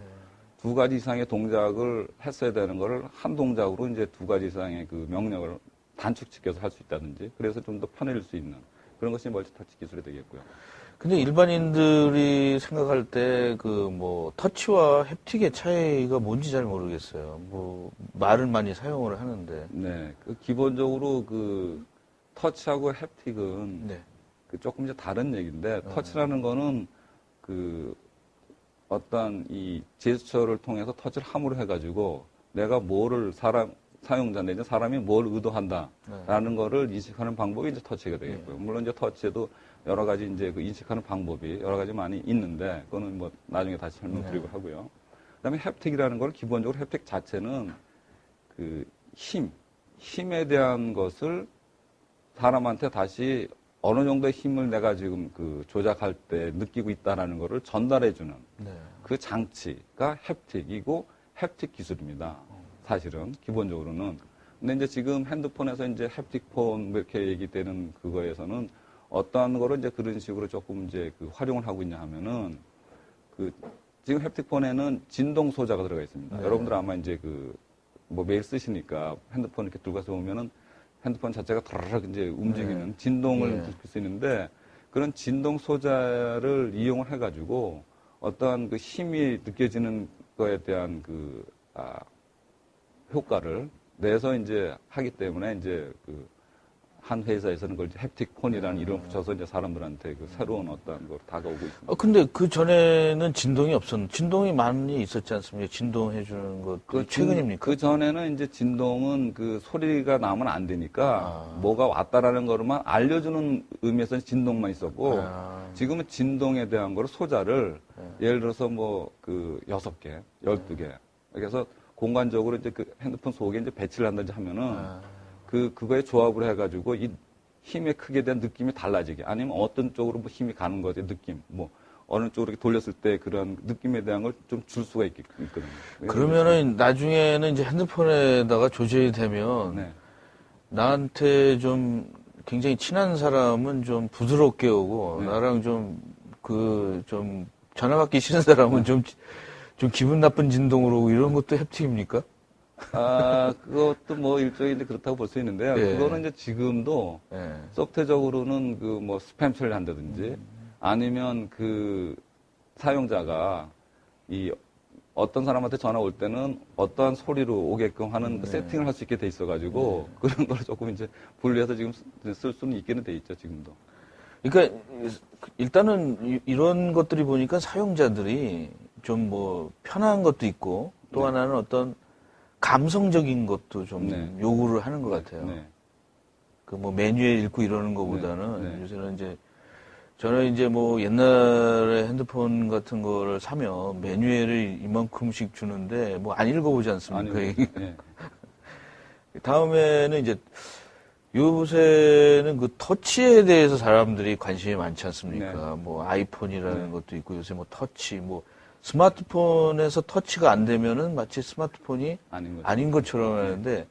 두 가지 이상의 동작을 했어야 되는 거를 한 동작으로 이제 두 가지 이상의 그 명령을 단축시켜서 할 수 있다든지 그래서 좀 더 편해질 수 있는 그런 것이 멀티타치 기술이 되겠고요. 근데 일반인들이 생각할 때 그 뭐 터치와 햅틱의 차이가 뭔지 잘 모르겠어요. 뭐 말을 많이 사용을 하는데. 네, 그 기본적으로 그 터치하고 햅틱은 네. 그 조금 이제 다른 얘기인데 터치라는 거는 그 어떤 이 제스처를 통해서 터치를 함으로 해가지고 내가 뭐를 사용자 내지 사람이 뭘 의도한다라는 거를 인식하는 방법이 이제 터치가 되겠고요. 물론 이제 터치에도 여러 가지 이제 그 인식하는 방법이 여러 가지 많이 있는데 그거는 뭐 나중에 다시 설명드리고 하고요. 그다음에 햅틱이라는 걸 기본적으로 햅틱 자체는 그 힘에 대한 것을 사람한테 다시 어느 정도의 힘을 내가 지금 그 조작할 때 느끼고 있다라는 거를 전달해주는 네. 그 장치가 햅틱이고 햅틱 기술입니다. 사실은 기본적으로는. 근데 이제 지금 핸드폰에서 이제 햅틱폰 뭐 이렇게 얘기되는 그거에서는 어떠한 거를 이제 그런 식으로 조금 이제 그 활용을 하고 있냐 하면은 그 지금 햅틱폰에는 진동 소자가 들어가 있습니다. 네. 여러분들 아마 이제 그 뭐 매일 쓰시니까 핸드폰 이렇게 들고 가서 보면은 핸드폰 자체가 더르륵 이제 움직이는 진동을 네. 느낄 수 있는데 그런 진동 소자를 이용을 해가지고 어떠한 그 힘이 느껴지는 거에 대한 그 효과를 내서 이제 하기 때문에 이제 그 한 회사에서는 그걸 햅틱폰이라는 이름 붙여서 이제 사람들한테 그 새로운 어떤 걸 다가오고 있습니다. 근데 그 전에는 진동이 진동이 많이 있었지 않습니까? 진동해주는 것. 최근입니까? 그 전에는 이제 진동은 그 소리가 나면 안 되니까 뭐가 왔다라는 거로만 알려주는 의미에서 진동만 있었고 지금은 진동에 대한 거를 소자를 예를 들어서 뭐 그 6개, 12개. 그래서 공간적으로 이제 그 핸드폰 속에 이제 배치를 한다든지 하면은 그거에 조합을 해가지고 이 힘의 크기에 대한 느낌이 달라지게 아니면 어떤 쪽으로 뭐 힘이 가는 것의 느낌 뭐 어느 쪽으로 이렇게 돌렸을 때 그런 느낌에 대한 걸 좀 줄 수가 있거든요. 그러면은 나중에는 이제 핸드폰에다가 조절이 되면 네. 나한테 좀 굉장히 친한 사람은 좀 부드럽게 오고 네. 나랑 좀 전화 받기 싫은 사람은 좀 기분 나쁜 진동으로 오고 이런 것도 햅틱입니까? 그것도 뭐 일종의 이제 그렇다고 볼 수 있는데요. 예. 그거는 이제 지금도 예. 소프트적으로는 그 뭐 스팸 처리를 한다든지 아니면 그 사용자가 이 어떤 사람한테 전화 올 때는 어떠한 소리로 오게끔 하는 그 세팅을 할 수 있게 돼 있어가지고 그런 걸 조금 이제 분리해서 지금 쓸 수는 있게는 돼 있죠, 지금도. 그러니까 일단은 이런 것들이 보니까 사용자들이 좀 뭐 편한 것도 있고 또 네. 하나는 어떤 감성적인 것도 좀 네. 요구를 하는 것 같아요. 네. 그 뭐 매뉴얼 읽고 이러는 것보다는 네. 요새는 이제 저는 이제 뭐 옛날에 핸드폰 같은 거를 사면 매뉴얼을 이만큼씩 주는데 뭐 안 읽어보지 않습니까? 아니요. 네. 다음에는 이제 요새는 그 터치에 대해서 사람들이 관심이 많지 않습니까? 네. 뭐 아이폰이라는 것도 있고 요새 뭐 터치, 뭐 스마트폰에서 터치가 안 되면은 마치 스마트폰이 아닌 것처럼 하는데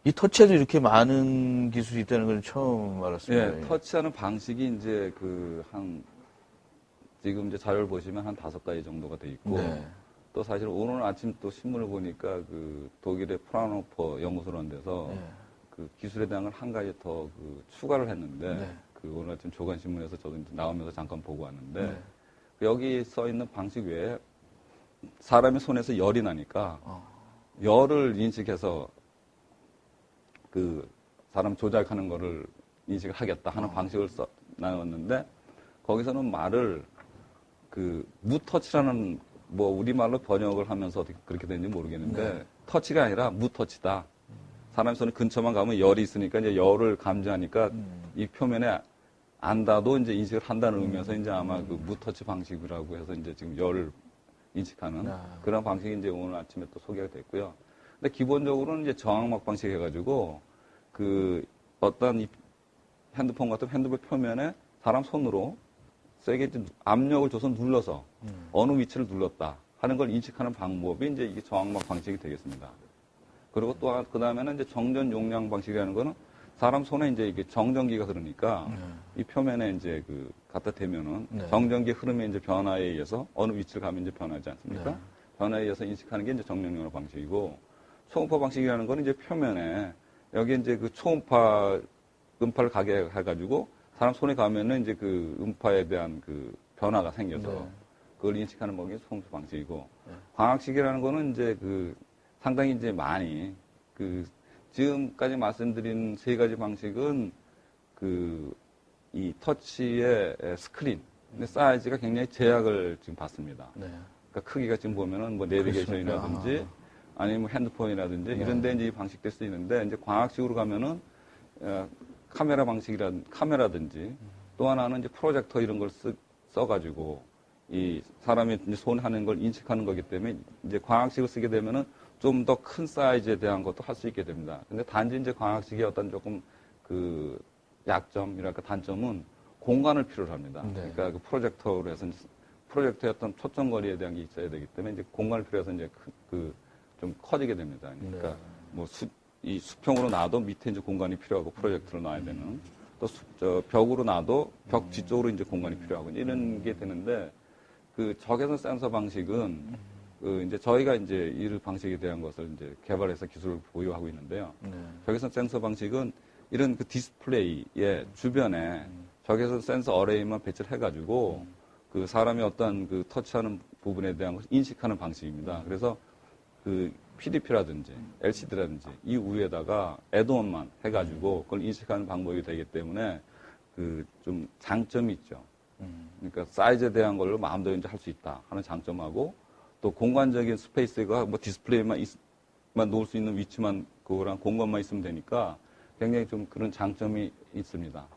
이 터치에도 이렇게 많은 기술이 있다는 걸 처음 알았습니다. 예, 터치하는 방식이 이제 지금 이제 자료를 보시면 한 5가지 정도가 돼 있고, 네. 또 사실 오늘 아침 또 신문을 보니까 그 독일의 프라운호퍼 연구소라는 데서 네. 그 기술에 대한 걸 한 가지 더 그 추가를 했는데 네. 그 오늘 아침 조간신문에서 저도 이제 나오면서 잠깐 보고 왔는데 네. 여기 써 있는 방식 외에 사람의 손에서 열이 나니까 어. 열을 인식해서 그 사람 조작하는 거를 인식을 하겠다 하는 방식을 나눴는데 거기서는 말을 그 무터치라는 뭐 우리말로 번역을 하면서 어떻게 그렇게 되는지 모르겠는데 네. 터치가 아니라 무터치다. 사람 손 근처만 가면 열이 있으니까 이제 열을 감지하니까 이 표면에 안 닿아도 이제 인식을 한다는 의미에서 이제 아마 그 무터치 방식이라고 해서 이제 지금 열을 인식하는 그런 방식이 이제 오늘 아침에 또 소개가 됐고요. 근데 기본적으로는 이제 저항막 방식 해가지고 그 어떤 이 핸드폰 같은 핸드폰 표면에 사람 손으로 세게 압력을 줘서 눌러서 어느 위치를 눌렀다 하는 걸 인식하는 방법이 이제 이게 저항막 방식이 되겠습니다. 그리고 또 그 다음에는 이제 정전 용량 방식이라는 거는 사람 손에 이제 이게 정전기가 흐르니까 이 표면에 이제 그 갖다 대면은 정전기 흐름의 이제 변화에 의해서 어느 위치를 가면 이제 변하지 않습니까? 변화에 의해서 인식하는 게 이제 정전용량 방식이고 초음파 방식이라는 거는 이제 표면에 여기 이제 그 초음파 음파를 가게 해가지고 사람 손에 가면은 이제 그 음파에 대한 그 변화가 생겨서 그걸 인식하는 방식이 초음파 방식이고 광학식이라는 거는 이제 그 상당히 이제 많이 그 지금까지 말씀드린 세 가지 방식은 그 이 터치의 스크린 사이즈가 굉장히 제약을 지금 받습니다. 그러니까 크기가 지금 보면은 뭐 내비게이션이라든지 아니면 핸드폰이라든지 이런 데 이제 이 방식될 수 있는데 이제 광학식으로 가면은 카메라 카메라든지 또 하나는 이제 프로젝터 이런 걸 써가지고 이 사람이 이제 손 하는 걸 인식하는 거기 때문에 이제 광학식을 쓰게 되면은 좀 더 큰 사이즈에 대한 것도 할 수 있게 됩니다. 근데 단지 이제 광학식의 어떤 조금 그 약점이랄까 단점은 공간을 필요로 합니다. 그러니까 그 프로젝터로 해서 프로젝터의 어떤 초점거리에 대한 게 있어야 되기 때문에 이제 공간을 필요해서 이제 좀 커지게 됩니다. 그러니까 뭐 이 수평으로 놔도 밑에 이제 공간이 필요하고 프로젝터로 놔야 되는 또 벽으로 놔도 벽 뒤쪽으로 이제 공간이 필요하고 이런 게 되는데 그 적외선 센서 방식은 그 이제 저희가 이제 이 방식에 대한 것을 이제 개발해서 기술을 보유하고 있는데요. 적외선 센서 방식은 이런 그 디스플레이의 주변에 적외선 센서 어레이만 배치를 해가지고 그 사람이 어떤 그 터치하는 부분에 대한 것을 인식하는 방식입니다. 그래서 그 PDP라든지 LCD라든지 이 위에다가 애드온만 해가지고 그걸 인식하는 방법이 되기 때문에 그 좀 장점이 있죠. 그러니까 사이즈에 대한 걸로 마음대로 이제 할 수 있다 하는 장점하고 또 공간적인 스페이스가 뭐 디스플레이만 놓을 수 있는 위치만 그거랑 공간만 있으면 되니까 굉장히 좀 그런 장점이 있습니다.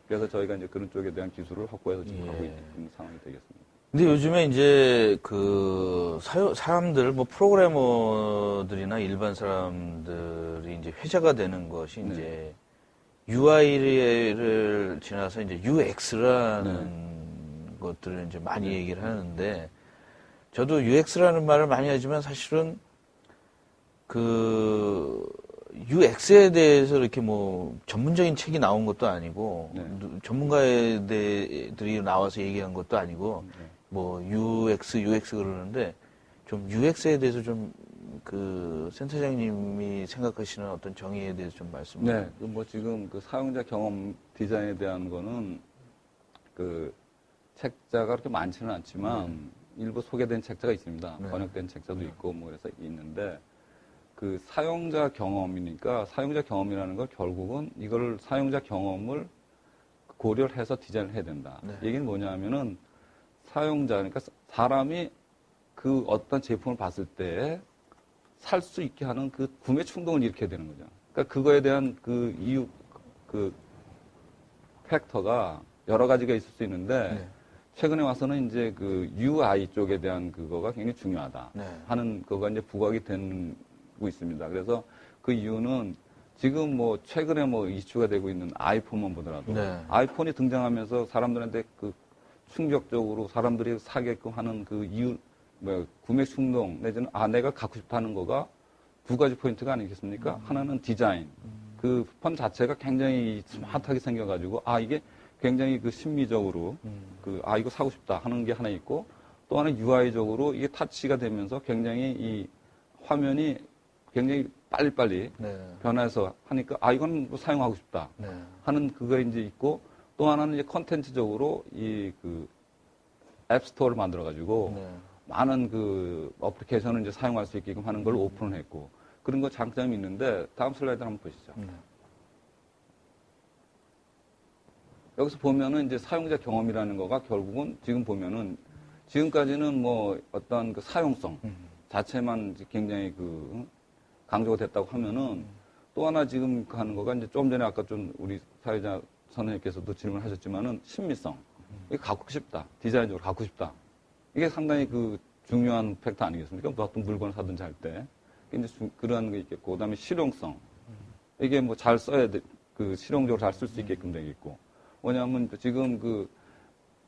그래서 저희가 이제 그런 쪽에 대한 기술을 확보해서 지금 하고 있는 상황이 되겠습니다. 근데 요즘에 이제 그 사람들 뭐 프로그래머들이나 일반 사람들이 이제 회자가 되는 것이 이제 UI를 지나서 이제 UX라는 것들을 이제 많이 얘기를 하는데 저도 UX라는 말을 많이 하지만 사실은 그 UX에 대해서 이렇게 뭐 전문적인 책이 나온 것도 아니고 전문가들이 나와서 얘기한 것도 아니고 뭐 UX 그러는데 좀 UX에 대해서 좀 그 센터장님이 생각하시는 어떤 정의에 대해서 좀 말씀을. 네, 뭐 지금 그 사용자 경험 디자인에 대한 거는 그 책자가 그렇게 많지는 않지만 일부 소개된 책자가 있습니다. 번역된 책자도 있고 뭐 그래서 있는데 그 사용자 경험이니까 사용자 경험이라는 걸 결국은 이걸 사용자 경험을 고려를 해서 디자인을 해야 된다. 얘기는 뭐냐면은 사용자 그러니까 사람이 그 어떤 제품을 봤을 때 살 수 있게 하는 그 구매 충동을 일으켜야 되는 거죠. 그러니까 그거에 대한 그 이유 그 팩터가 여러 가지가 있을 수 있는데 최근에 와서는 이제 그 UI 쪽에 대한 그거가 굉장히 중요하다 하는 그거가 이제 부각이 되고 있습니다. 그래서 그 이유는 지금 뭐 최근에 뭐 이슈가 되고 있는 아이폰만 보더라도 아이폰이 등장하면서 사람들한테 그 충격적으로 사람들이 사게끔 하는 그 이유 구매 충동 내지는 내가 갖고 싶다는 거가 두 가지 포인트가 아니겠습니까? 하나는 디자인. 그 폰 자체가 굉장히 스마트하게 생겨가지고 이게 굉장히 그 심미적으로 이거 사고 싶다 하는 게 하나 있고 또 하나 UI적으로 이게 타치가 되면서 굉장히 이 화면이 굉장히 빨리빨리 네. 변해서 하니까 이건 뭐 사용하고 싶다 네. 하는 그거 이제 있고 또 하나는 이제 컨텐츠적으로 이 그 앱스토어를 만들어가지고 네. 많은 그 어플리케이션을 이제 사용할 수 있게끔 하는 걸 오픈을 했고 그런 거 장점이 있는데 다음 슬라이드 한번 보시죠. 네. 여기서 보면은 이제 사용자 경험이라는 거가 결국은 지금 보면은 지금까지는 뭐 어떤 그 사용성 자체만 이제 굉장히 그 강조가 됐다고 하면은 또 하나 지금 하는 거가 이제 좀 전에 아까 좀 우리 사회자 선생님께서도 질문하셨지만은 신미성. 이게 갖고 싶다. 디자인적으로 갖고 싶다. 이게 상당히 그 중요한 팩터 아니겠습니까? 뭐 어떤 물건을 사든지 할 때. 이제 그러한 게 있겠고, 그 다음에 실용성. 이게 뭐 잘 써야 돼. 그 실용적으로 잘 쓸 수 있게끔 되겠고. 뭐냐면 지금 그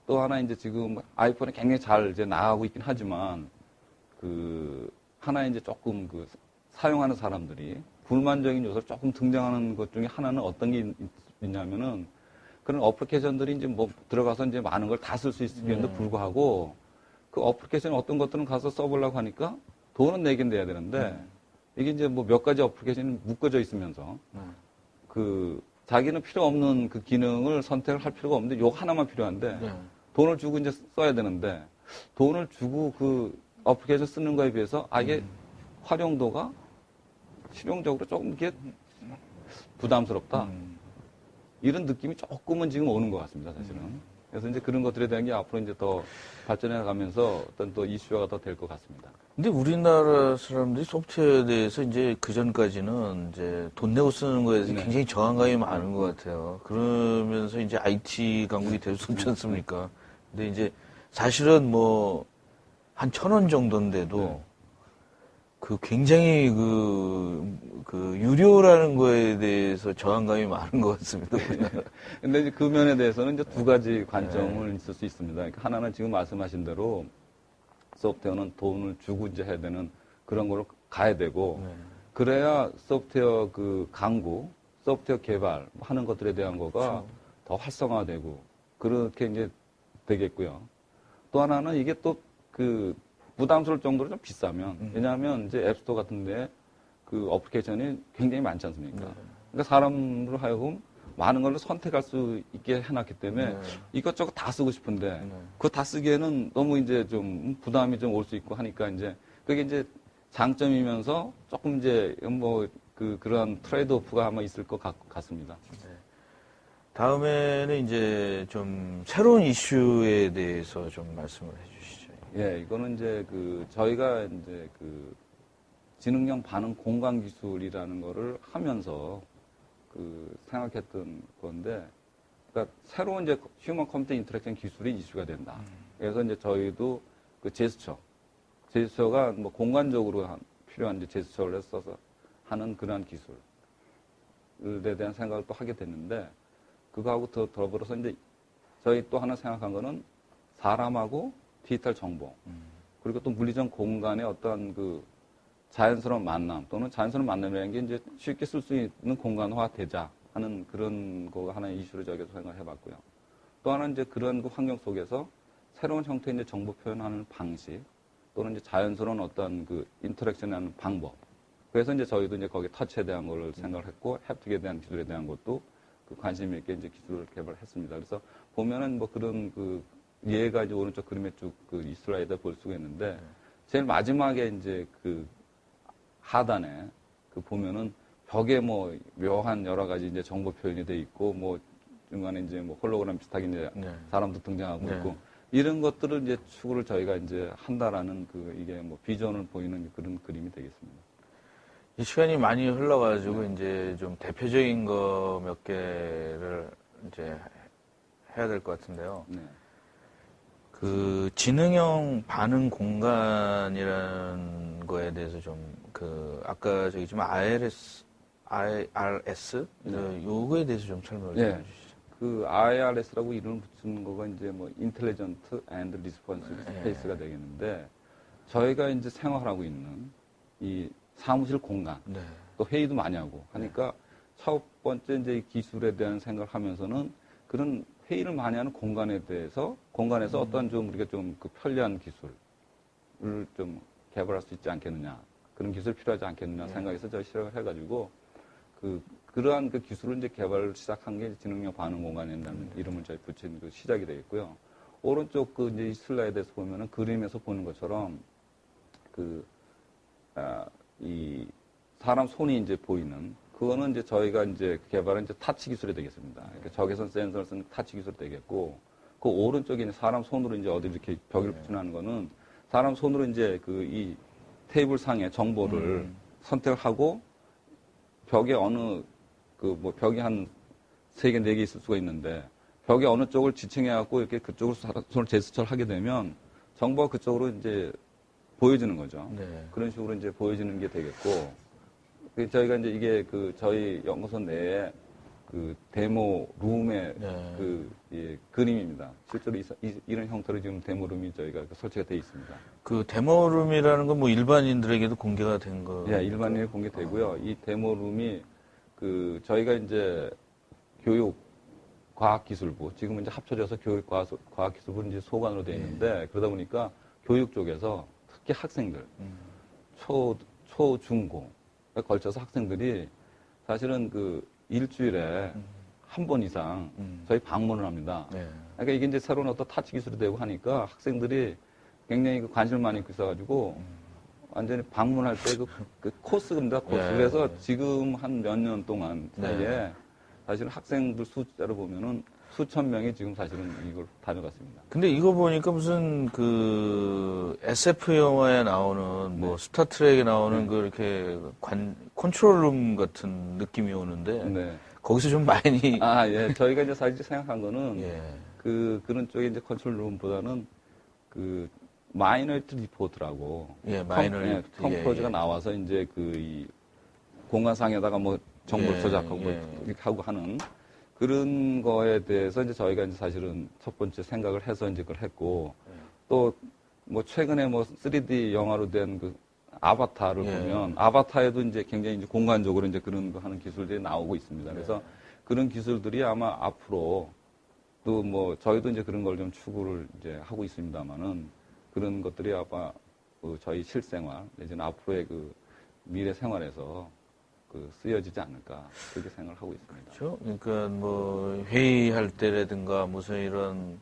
또 하나 이제 지금 아이폰이 굉장히 잘 이제 나가고 있긴 하지만 그 하나 이제 조금 그 사용하는 사람들이 불만적인 요소를 조금 등장하는 것 중에 하나는 어떤 게 있냐면은 그런 어플리케이션들이 이제 뭐 들어가서 이제 많은 걸 다 쓸 수 있음에도 불구하고 그 어플리케이션 어떤 것들은 가서 써보려고 하니까 돈은 내긴 내야 되는데 이게 이제 뭐 몇 가지 어플리케이션이 묶어져 있으면서 그 자기는 필요 없는 그 기능을 선택을 할 필요가 없는데 요 하나만 필요한데 네. 돈을 주고 이제 써야 되는데 돈을 주고 그 어플리케이션 쓰는 거에 비해서 이게 활용도가 실용적으로 조금 이게 부담스럽다. 이런 느낌이 조금은 지금 오는 것 같습니다, 사실은. 그래서 이제 그런 것들에 대한 게 앞으로 이제 더 발전해 가면서 어떤 또 이슈화가 더 될 것 같습니다. 근데 우리나라 사람들이 소프트웨어에 대해서 이제 그 전까지는 이제 돈 내고 쓰는 거에 대해서 네. 굉장히 저항감이 많은 것 같아요. 그러면서 이제 IT 강국이 될 수 없지 않습니까? 근데 이제 사실은 뭐 한 1,000원 정도인데도 네. 그 굉장히 그 유료라는 거에 대해서 저항감이 많은 것 같습니다. 근데 이제 그 면에 대해서는 이제 두 가지 관점을 있을 수 있습니다. 그러니까 하나는 지금 말씀하신 대로 소프트웨어는 돈을 주고 이제 해야 되는 그런 걸로 가야 되고 그래야 소프트웨어 그 강구, 소프트웨어 개발하는 것들에 대한 거가 더 활성화되고 그렇게 이제 되겠고요. 또 하나는 이게 또 그 부담스러울 정도로 좀 비싸면 왜냐하면 이제 앱스토어 같은데 그 어플리케이션이 굉장히 많지 않습니까? 그러니까 사람으로 하여금 많은 걸 선택할 수 있게 해놨기 때문에 이것저것 다 쓰고 싶은데 그거 다 쓰기에는 너무 이제 좀 부담이 좀 올 수 있고 하니까 이제 그게 이제 장점이면서 조금 이제 뭐 그런 트레이드 오프가 아마 있을 것 같습니다. 다음에는 이제 좀 새로운 이슈에 대해서 좀 말씀을 해주시죠. 예, 이거는 이제 저희가 이제 지능형 반응 공간 기술이라는 거를 하면서 생각했던 건데, 그러니까 새로운 이제 휴먼 컴퓨터 인터랙션 기술이 이슈가 된다. 그래서 이제 저희도 그 제스처가 뭐 공간적으로 필요한 이제 제스처를 써서 하는 그러한 기술에 대한 생각을 또 하게 됐는데, 그거하고 더 더불어서 이제 저희 또 하나 생각한 거는 사람하고 디지털 정보, 그리고 또 물리적 공간의 어떤 자연스러운 만남 또는 자연스러운 만남이라는 게 이제 쉽게 쓸 수 있는 공간화 되자 하는 그런 거 하나의 이슈를 저기서 생각을 해봤고요. 또 하나는 이제 그런 환경 속에서 새로운 형태의 이제 정보 표현하는 방식 또는 이제 자연스러운 어떤 인터랙션하는 방법. 그래서 이제 저희도 이제 거기에 터치에 대한 거를 생각을 했고 햅틱에 대한 기술에 대한 것도 관심 있게 이제 기술을 개발했습니다. 그래서 보면은 뭐 그런 예가 이제 오른쪽 그림에 쭉 이 슬라이드 볼 수가 있는데 제일 마지막에 이제 하단에 보면은 벽에 뭐 묘한 여러 가지 이제 정보 표현이 돼 있고 뭐 중간에 이제 뭐 홀로그램 비슷하게 이제 사람도 등장하고 있고 이런 것들을 이제 추구를 저희가 이제 한다라는 이게 뭐 비전을 보이는 그런 그림이 되겠습니다. 이 시간이 많이 흘러가지고 이제 좀 대표적인 거 몇 개를 이제 해야 될 것 같은데요. 네. 지능형 반응 공간이라는 거에 대해서 좀 아까 저기 좀 IRS 요거에 대해서 좀 설명을 좀 해주시죠. IRS라고 이름을 붙이는 거가 이제 뭐 Intelligent and Responsive Space가 되겠는데 저희가 이제 생활하고 있는 이 사무실 공간 또 회의도 많이 하고 하니까 첫 번째 이제 기술에 대한 생각을 하면서는 그런 회의를 많이 하는 공간에서 어떤 좀 우리가 좀 그 편리한 기술을 좀 개발할 수 있지 않겠느냐. 그런 기술이 필요하지 않겠느냐 생각해서 저희 시작을 해가지고 그러한 그 기술을 이제 개발을 시작한 게 지능형 반응 공간이라는 이름을 저희 붙인 그 시작이 되겠고요. 오른쪽 그 이제 이 슬라이드에서 보면은 그림에서 보는 것처럼 이 사람 손이 이제 보이는 그거는 이제 저희가 이제 개발한 이제 타치 기술이 되겠습니다. 그러니까 적외선 센서를 쓴 타치 기술이 되겠고 그 오른쪽에 있는 사람 손으로 이제 어디 이렇게 벽을 붙이는 거는 사람 손으로 이제 이 테이블 상의 정보를 선택을 하고 벽에 어느 뭐 벽이 한 3개, 4개 있을 수가 있는데 벽에 어느 쪽을 지칭해갖고 이렇게 그쪽으로 손을 제스처를 하게 되면 정보가 그쪽으로 이제 보여지는 거죠. 네. 그런 식으로 이제 보여지는 게 되겠고 저희가 이제 이게 저희 연구소 내에 데모 룸의 네. 그림입니다. 실제로 이런 형태로 지금 데모 룸이 저희가 설치가 되어 있습니다. 그 데모룸이라는 건 뭐 일반인들에게도 공개가 된 거? 예, 일반인에 공개되고요. 이 데모 룸이 저희가 이제 교육과학기술부, 지금은 이제 합쳐져서 교육과학기술부 이제 소관으로 되어 있는데 그러다 보니까 교육 쪽에서 특히 학생들, 초, 중, 고에 걸쳐서 학생들이 사실은 일주일에 한 번 이상 저희 방문을 합니다. 네. 그러니까 이게 이제 새로운 어떤 타치 기술이 되고 하니까 학생들이 굉장히 관심을 많이 있어가지고 완전히 방문할 때 그 코스입니다. 코스. 네. 그래서 지금 한 몇 년 동안 사이에 네. 사실은 학생들 숫자로 보면은 수천 명이 지금 사실은 이걸 다녀갔습니다. 근데 이거 보니까 무슨 SF 영화에 나오는 뭐 스타트rek에 나오는 이렇게 컨트롤룸 같은 느낌이 오는데 네. 거기서 좀 많이 예. 저희가 이제 사실 생각한 거는 예. 그런 쪽에 이제 컨트롤룸보다는 마이너리티 리포트라고 톰 크루즈가 나와서 이제 이 공간상에다가 뭐 정보를 조작하고 이렇게 하고 하는 그런 거에 대해서 이제 저희가 이제 사실은 첫 번째 생각을 해서 이제 그걸 했고 또 뭐 최근에 뭐 3D 영화로 된 아바타를 보면 아바타에도 이제 굉장히 이제 공간적으로 이제 그런 거 하는 기술들이 나오고 있습니다. 그래서 그런 기술들이 아마 앞으로 또 뭐 저희도 이제 그런 걸 좀 추구를 이제 하고 있습니다만은 그런 것들이 아마 저희 실생활 내지는 앞으로의 미래 생활에서 쓰여지지 않을까 그렇게 생각을 하고 있습니다. 그렇죠. 그러니까 뭐 회의할 때라든가 무슨 이런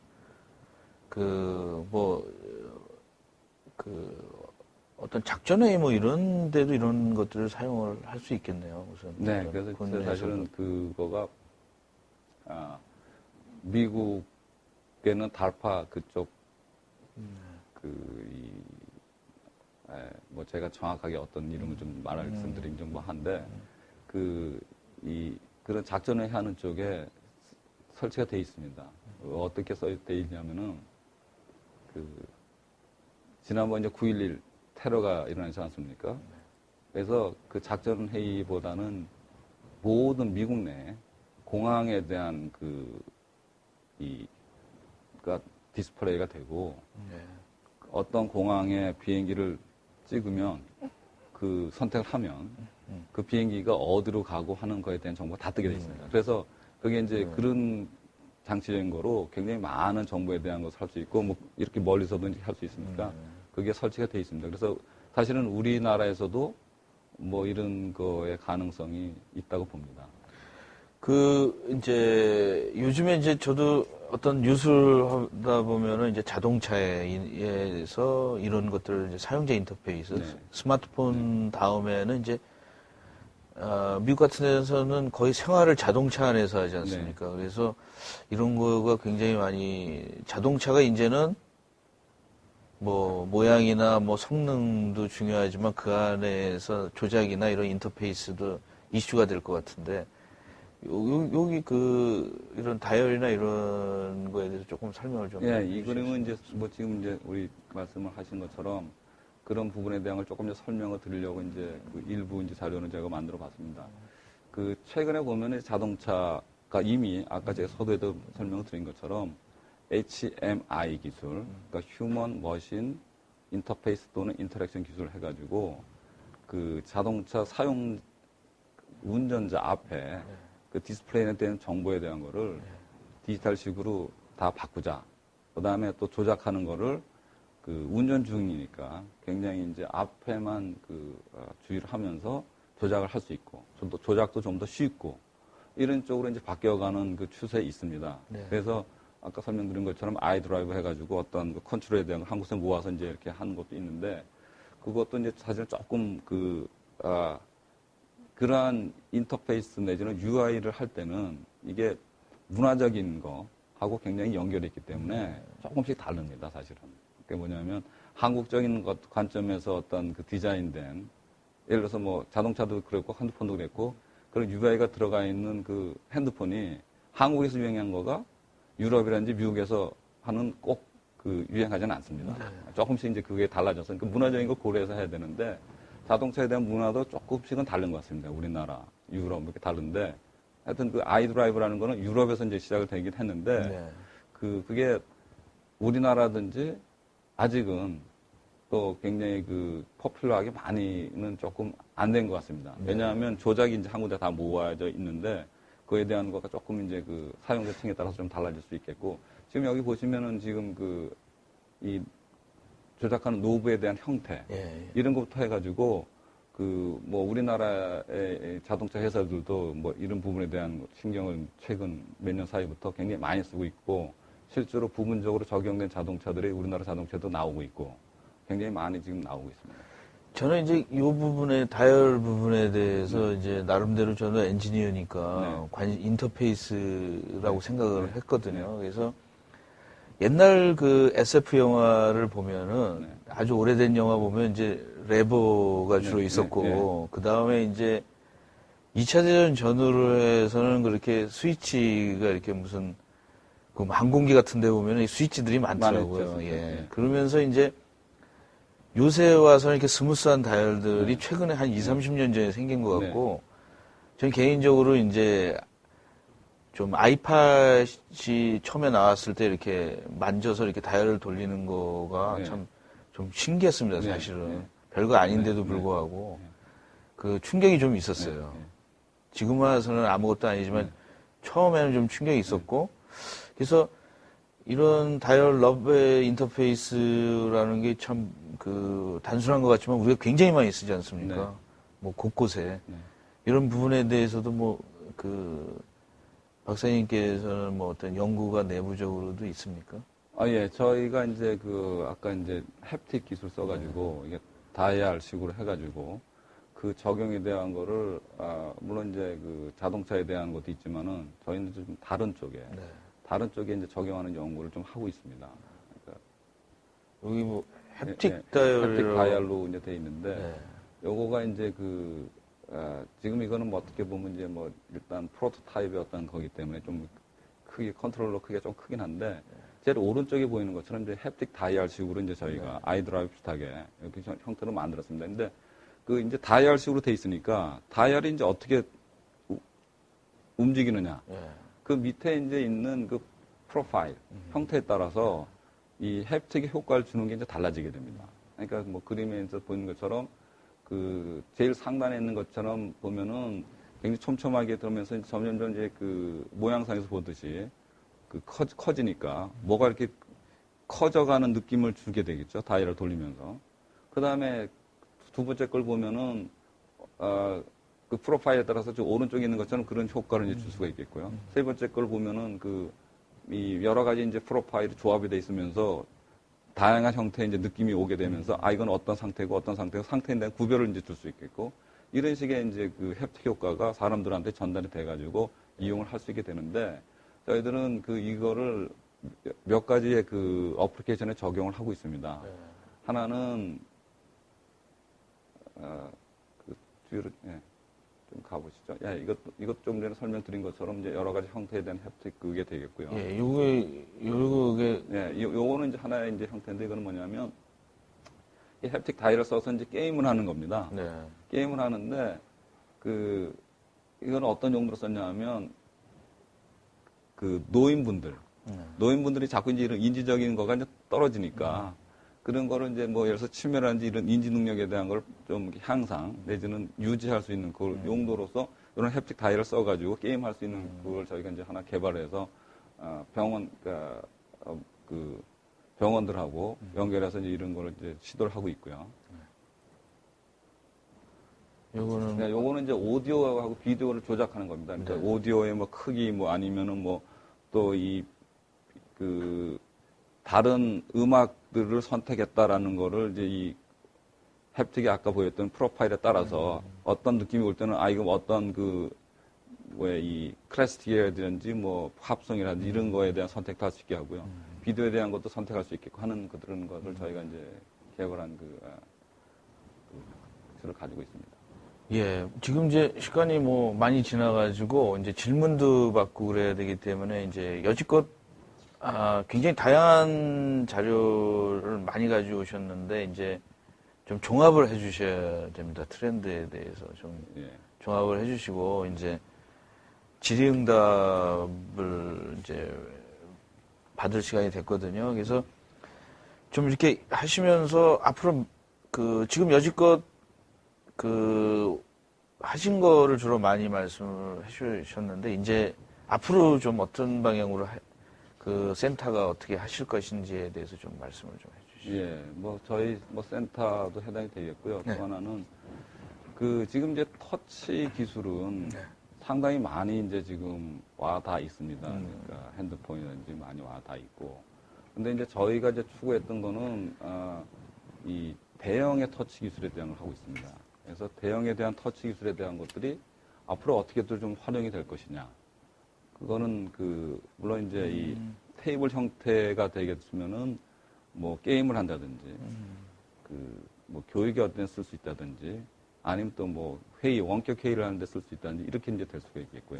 어떤 작전회의 뭐 이런 데도 이런 것들을 사용을 할 수 있겠네요. 우선. 네, 그래서 사실은 그거가 미국에는 달파 그쪽 뭐 제가 정확하게 어떤 이름을 좀 말씀드리긴 좀 뭐 한데 그런 작전을 하는 쪽에 설치가 돼 있습니다. 어떻게 돼 있냐면은 지난번 이제 9.11 테러가 일어나지 않습니까? 그래서 그 작전 회의보다는 모든 미국 내 공항에 대한 디스플레이가 되고 어떤 공항에 비행기를 찍으면 선택을 하면 그 비행기가 어디로 가고 하는 거에 대한 정보가 다 뜨게 돼 있습니다. 그래서 그게 이제 그런 장치적인 거로 굉장히 많은 정보에 대한 것을 할 수 있고 뭐 이렇게 멀리서도 할 수 있으니까 그게 설치가 돼 있습니다. 그래서 사실은 우리나라에서도 뭐 이런 거의 가능성이 있다고 봅니다. 이제 요즘에 이제 저도 어떤 뉴스를 하다 보면은 이제 자동차에서 이런 것들을 이제 사용자 인터페이스, 스마트폰 다음에는 이제 미국 같은 데서는 거의 생활을 자동차 안에서 하지 않습니까? 그래서 이런 거가 굉장히 많이 자동차가 이제는 뭐 모양이나 뭐 성능도 중요하지만 그 안에서 조작이나 이런 인터페이스도 이슈가 될 것 같은데 여기 이런 다이얼이나 이런 거에 대해서 조금 설명을 좀. 이 그림은 이제 뭐 지금 이제 우리 말씀을 하신 것처럼 그런 부분에 대한 걸 조금 더 설명을 드리려고 이제 일부 이제 자료는 제가 만들어 봤습니다. 최근에 보면은 자동차가 이미 아까 제가 서두에도 설명을 드린 것처럼 HMI 기술, 그러니까 휴먼 머신 인터페이스 또는 인터랙션 기술을 해가지고 자동차 운전자 앞에 디스플레이에 대한 정보에 대한 거를 디지털식으로 다 바꾸자. 그 다음에 또 조작하는 거를 그 운전 중이니까 굉장히 이제 앞에만 주의를 하면서 조작을 할 수 있고, 좀 더 조작도 좀 더 쉽고, 이런 쪽으로 이제 바뀌어가는 그 추세에 있습니다. 네. 그래서 아까 설명드린 것처럼 아이드라이브 해가지고 어떤 그 컨트롤에 대한 걸 한 곳에 모아서 이제 이렇게 하는 것도 있는데, 그것도 이제 사실 조금 그러한 인터페이스 내지는 UI를 할 때는 이게 문화적인 거하고 굉장히 연결이 있기 때문에 조금씩 다릅니다, 사실은. 그게 뭐냐면 한국적인 것 관점에서 어떤 그 디자인된, 예를 들어서 뭐 자동차도 그랬고 핸드폰도 그랬고, 그런 UI가 들어가 있는 그 핸드폰이 한국에서 유행한 거가 유럽이라든지 미국에서 하는 꼭 그 유행하지는 않습니다. 네. 조금씩 이제 그게 달라져서 그 문화적인 걸 고려해서 해야 되는데, 자동차에 대한 문화도 조금씩은 다른 것 같습니다. 우리나라, 유럽 이렇게 다른데, 하여튼 그 아이드라이브라는 거는 유럽에서 이제 시작을 되긴 했는데, 네. 그게 우리나라든지 아직은 또 굉장히 그 포퓰러하게 많이는 조금 안 된 것 같습니다. 왜냐하면 조작이 이제 한 군데 다 모아져 있는데, 그에 대한 거가 조금 이제 그 사용자층에 따라서 좀 달라질 수 있겠고, 지금 여기 보시면은 지금 이 조작하는 노브에 대한 형태, 예. 이런 것부터 해가지고, 뭐 우리나라의 자동차 회사들도 뭐 이런 부분에 대한 신경을 최근 몇 년 사이부터 굉장히 많이 쓰고 있고, 실제로 부분적으로 적용된 자동차들이 우리나라 자동차도 나오고 있고, 굉장히 많이 지금 나오고 있습니다. 저는 이제 이 부분에, 다이얼 부분에 대해서 이제 나름대로 저는 엔지니어니까 인터페이스라고 생각을 했거든요. 그래서 옛날 그 SF 영화를 보면은 아주 오래된 영화 보면 이제 레버가 주로 있었고, 그 다음에 이제 2차 대전 전후로 해서는 그렇게 스위치가 이렇게 무슨 그 항공기 같은 데 보면 이 스위치들이 많더라고요. 예. 그러면서 이제 요새 와서는 이렇게 스무스한 다이얼들이 최근에 한 20, 30년 전에 생긴 것 같고, 저는 개인적으로 이제 좀 아이팟이 처음에 나왔을 때 이렇게 만져서 이렇게 다이얼을 돌리는 거가 참 좀 신기했습니다, 사실은. 별거 아닌데도 불구하고. 그 충격이 좀 있었어요. 지금 와서는 아무것도 아니지만 처음에는 좀 충격이 있었고, 그래서 이런 다이얼 러브의 인터페이스라는 게 참 그 단순한 것 같지만 우리가 굉장히 많이 쓰지 않습니까? 뭐 곳곳에. 이런 부분에 대해서도 뭐 그 박사님께서는 뭐 어떤 연구가 내부적으로도 있습니까? 예. 저희가 이제 아까 이제 햅틱 기술 써가지고, 이게 다이얼 식으로 해가지고, 그 적용에 대한 거를, 물론 이제 그 자동차에 대한 것도 있지만은, 저희는 좀 다른 쪽에 이제 적용하는 연구를 좀 하고 있습니다. 그러니까 여기 뭐 햅틱 다이얼로 이제 돼 있는데, 요거가 이제 지금 이거는 뭐 어떻게 보면 이제 뭐 일단 프로토타입의 어떤 거기 때문에 좀 컨트롤러 크기가 좀 크긴 한데, 제일 오른쪽에 보이는 것처럼 이제 햅틱 다이얼 식으로 이제 저희가 아이드라이브 비슷하게 이렇게 형태로 만들었습니다. 근데 이제 다이얼 식으로 돼 있으니까 다이얼이 이제 어떻게 움직이느냐. 그 밑에 이제 있는 그 프로파일 형태에 따라서 이 햅틱의 효과를 주는 게 이제 달라지게 됩니다. 그러니까 뭐 그림에서 보이는 것처럼 제일 상단에 있는 것처럼 보면은 굉장히 촘촘하게 들어오면서 점점점 이제 모양상에서 보듯이 커지니까 뭐가 이렇게 커져가는 느낌을 주게 되겠죠. 다이얼을 돌리면서. 그 다음에 두 번째 걸 보면은, 그 프로파일에 따라서 좀 오른쪽에 있는 것처럼 그런 효과를 이제 줄 수가 있겠고요. 세 번째 걸 보면은 이 여러 가지 이제 프로파일이 조합이 돼 있으면서 다양한 형태의 이제 느낌이 오게 되면서 이건 어떤 상태고 상태에 대한 구별을 이제 줄 수 있겠고, 이런 식의 이제 햅틱 효과가 사람들한테 전달이 돼가지고 이용을 할 수 있게 되는데, 저희들은 이거를 몇 가지의 어플리케이션에 적용을 하고 있습니다. 하나는, 뒤로, 좀 가보시죠. 이것 좀 전에 설명드린 것처럼 이제 여러 가지 형태에 대한 햅틱 그게 되겠고요. 요게. 요거는 이제 하나의 이제 형태인데, 이거는 뭐냐면, 이 햅틱 다이얼을 써서 이제 게임을 하는 겁니다. 게임을 하는데, 이거는 어떤 용도로 썼냐면, 노인분들이 자꾸 이제 이런 인지적인 거가 이제 떨어지니까, 그런 거를 이제 뭐 예를 들어서 치매라든지 이런 인지 능력에 대한 걸 좀 향상 내지는 유지할 수 있는 그 용도로서 이런 햅틱 다이얼을 써가지고 게임할 수 있는 그걸 저희가 이제 하나 개발해서 병원, 그 병원들하고 연결해서 이제 이런 걸 이제 시도를 하고 있고요. 요거는 이제 오디오하고 비디오를 조작하는 겁니다. 그러니까 네. 오디오의 뭐 크기 뭐 아니면은 뭐 또 다른 음악들을 선택했다라는 거를 이제 이 햅틱이 아까 보였던 프로파일에 따라서 어떤 느낌이 올 때는 이거 어떤 이 클래식이라든지 뭐 팝송이라든지 이런 거에 대한 선택도 할 수 있게 하고요. 비디오에 대한 것도 선택할 수 있게 하는 그런 것을 저희가 이제 개발한 기술을 가지고 있습니다. 예, 지금 이제 시간이 뭐 많이 지나가지고 이제 질문도 받고 그래야 되기 때문에 이제 여지껏 굉장히 다양한 자료를 많이 가지고 오셨는데 이제 좀 종합을 해주셔야 됩니다. 트렌드에 대해서 좀 예. 종합을 해주시고 이제 질의응답을 이제 받을 시간이 됐거든요. 그래서 좀 이렇게 하시면서 앞으로 지금 여지껏 하신 거를 주로 많이 말씀을 해주셨는데, 이제 앞으로 좀 어떤 방향으로 센터가 어떻게 하실 것인지에 대해서 좀 말씀을 좀 해주시죠. 예, 저희 센터도 해당이 되겠고요. 네. 또 하나는 지금 이제 터치 기술은 네. 상당히 많이 이제 지금 와 다 있습니다. 그러니까 핸드폰이라든지 많이 와 다 있고. 근데 이제 저희가 이제 추구했던 거는, 이 대형의 터치 기술에 대한 걸 하고 있습니다. 그래서 대형에 대한 터치 기술에 대한 것들이 앞으로 어떻게 또 좀 활용이 될 것이냐. 그거는 물론 이제 이 테이블 형태가 되겠으면은 뭐 게임을 한다든지, 교육에 어떤 쓸 수 있다든지, 아니면 또 뭐 원격 회의를 하는데 쓸 수 있다든지 이렇게 이제 될 수가 있겠고요.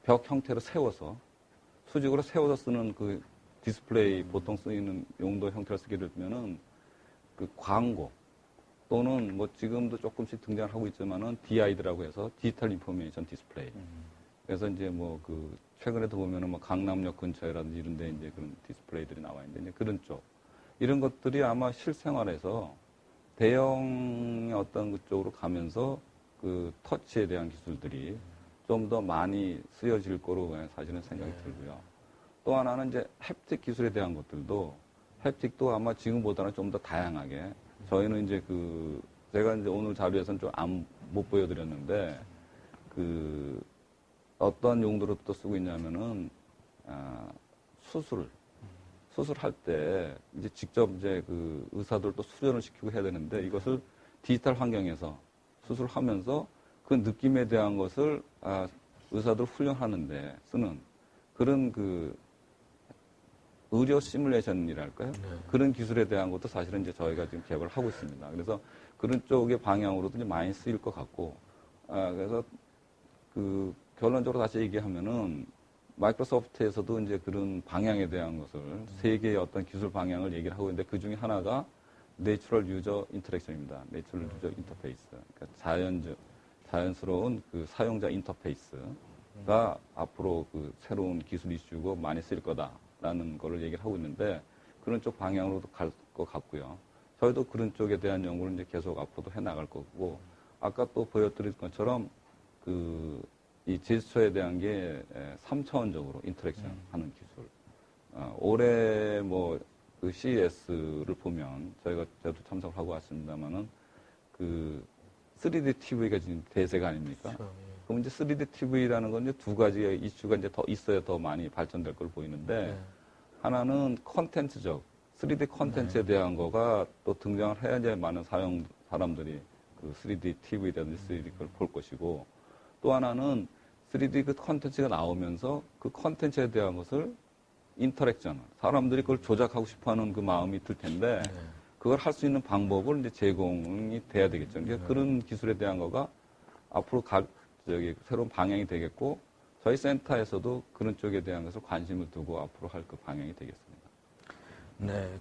벽 형태로 세워서 수직으로 세워서 쓰는 디스플레이 보통 쓰이는 용도 형태로 쓰게 되면은 광고 또는 뭐 지금도 조금씩 등장을 하고 있지만은 DID라고 해서 디지털 인포메이션 디스플레이. 그래서 이제 최근에도 보면은 강남역 근처라든지 이런 데 이제 그런 디스플레이들이 나와 있는데 이제 그런 쪽. 이런 것들이 아마 실생활에서 대형의 어떤 그쪽으로 가면서 터치에 대한 기술들이 좀 더 많이 쓰여질 거로 사실은 생각이 들고요. 또 하나는 이제 햅틱 기술에 대한 것들도 햅틱도 아마 지금보다는 좀 더 다양하게 저희는 이제 제가 이제 오늘 자료에서는 좀 못 보여드렸는데 어떤 용도로 또 쓰고 있냐면은 수술할 때 이제 직접 이제 의사들도 수련을 시키고 해야 되는데 이것을 디지털 환경에서 수술하면서 그 느낌에 대한 것을 의사들 훈련하는데 쓰는 그런 의료 시뮬레이션이랄까요? 네. 그런 기술에 대한 것도 사실은 이제 저희가 지금 개발을 하고 있습니다. 그래서 그런 쪽의 방향으로도 이제 많이 쓰일 것 같고, 그래서 결론적으로 다시 얘기하면은 마이크로소프트에서도 이제 그런 방향에 대한 것을 세 개의 어떤 기술 방향을 얘기를 하고 있는데 그 중에 하나가 내추럴 유저 인터랙션입니다. 내추럴 유저 인터페이스. 그러니까 자연스러운 사용자 인터페이스가 앞으로 새로운 기술 이슈고 많이 쓰일 거다라는 거를 얘기를 하고 있는데 그런 쪽 방향으로도 갈 것 같고요. 저희도 그런 쪽에 대한 연구를 이제 계속 앞으로도 해 나갈 거고 아까 또 보여드린 것처럼 이 제스처에 대한 게 3차원적으로 인터랙션 하는 기술. 올해 CES를 보면 저도 참석을 하고 왔습니다만은 3D TV가 지금 대세가 아닙니까? 그렇죠. 그럼 이제 3D TV라는 건 이제 두 가지의 이슈가 이제 더 있어야 더 많이 발전될 걸 보이는데 네. 하나는 컨텐츠적 3D 컨텐츠에 대한 거가 또 등장을 해야 이제 많은 사람들이 3D TV라든지 3D 걸 볼 것이고 또 하나는 3D 컨텐츠가 나오면서 그 컨텐츠에 대한 것을 인터랙션, 사람들이 그걸 조작하고 싶어 하는 마음이 들 텐데 그걸 할 수 있는 방법을 이제 제공이 돼야 되겠죠. 그러니까 그런 기술에 대한 거가 앞으로 새로운 방향이 되겠고 저희 센터에서도 그런 쪽에 대한 것을 관심을 두고 앞으로 할 방향이 되겠습니다. 네,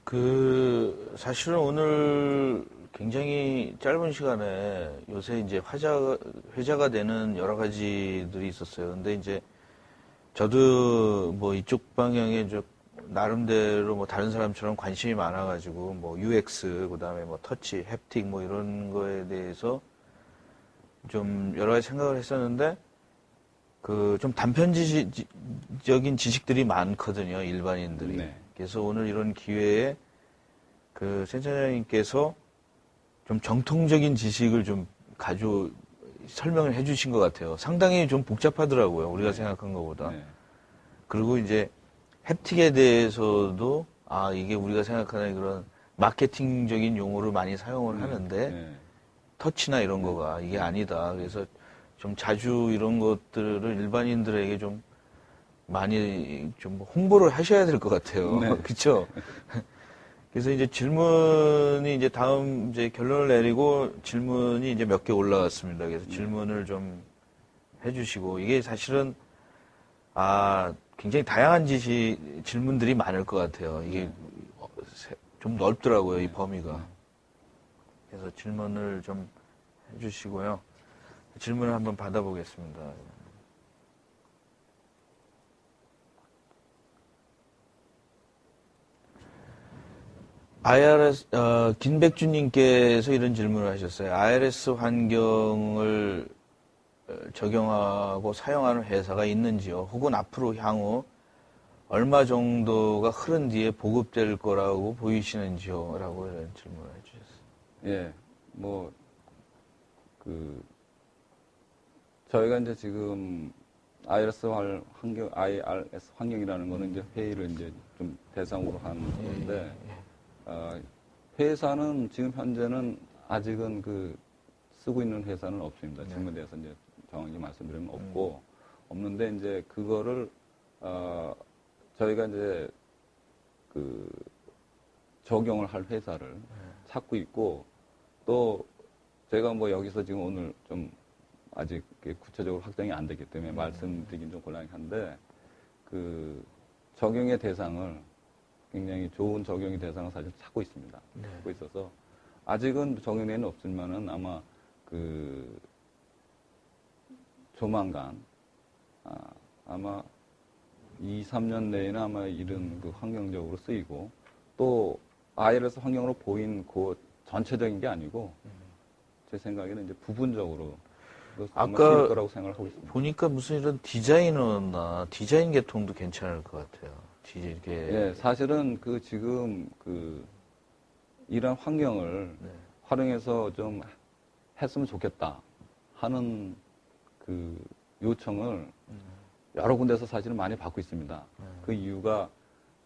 사실은 오늘 굉장히 짧은 시간에 요새 이제 회자가 되는 여러 가지들이 있었어요. 근데 이제 저도 이쪽 방향에 나름대로 다른 사람처럼 관심이 많아가지고 UX, 그 다음에 터치, 햅틱 이런 거에 대해서 좀 여러 가지 생각을 했었는데 그 좀 단편적인 지식들이 많거든요, 일반인들이. 네. 그래서 오늘 이런 기회에 그 센터장님께서 좀 정통적인 지식을 좀 설명을 해주신 것 같아요. 상당히 좀 복잡하더라고요, 우리가 생각한 것보다. 네. 그리고 이제 햅틱에 대해서도 이게 우리가 생각하는 그런 마케팅적인 용어를 많이 사용을 하는데 네. 터치나 이런 거가 이게 아니다. 그래서 좀 자주 이런 것들을 일반인들에게 좀 많이 좀 홍보를 하셔야 될 것 같아요. 네. 그렇죠? 그래서 이제 질문이 이제 다음 이제 결론을 내리고 질문이 이제 몇 개 올라왔습니다. 그래서 질문을 좀 해주시고 이게 사실은 굉장히 다양한 질문들이 많을 것 같아요. 이게 좀 넓더라고요, 이 범위가. 그래서 질문을 좀 해주시고요. 질문을 한번 받아보겠습니다. 김백준님께서 이런 질문을 하셨어요. IRS 환경을 적용하고 사용하는 회사가 있는지요? 혹은 앞으로 향후 얼마 정도가 흐른 뒤에 보급될 거라고 보이시는지요? 라고 이런 질문을 해주셨어요. 예, 저희가 이제 지금 IRS 환경이라는 거는 이제 회의를 이제 좀 대상으로 하는 건데, 회사는 지금 현재는 아직은 쓰고 있는 회사는 없습니다. 질문에 대해서 이제 정확히 말씀드리면 없는데 이제 그거를, 저희가 이제 적용을 할 회사를 찾고 있고, 또 제가 여기서 지금 오늘 좀 아직 구체적으로 확정이 안 됐기 때문에 말씀드리긴 좀 곤란한데, 적용의 대상을 굉장히 좋은 적용의 대상을 사실 찾고 있습니다. 찾고 있어서 아직은 적용에는 없지만은 아마 조만간 아마 2, 3년 내에는 아마 이런 환경적으로 쓰이고 또 IRS 환경으로 보인 전체적인 게 아니고 제 생각에는 이제 부분적으로 아까 거라고 생각을 하고 있습니다. 보니까 무슨 이런 디자이너나 디자인 계통도 괜찮을 것 같아요. 예, 사실은 지금 이런 환경을 활용해서 좀 했으면 좋겠다 하는 요청을 여러 군데서 사실은 많이 받고 있습니다. 그 이유가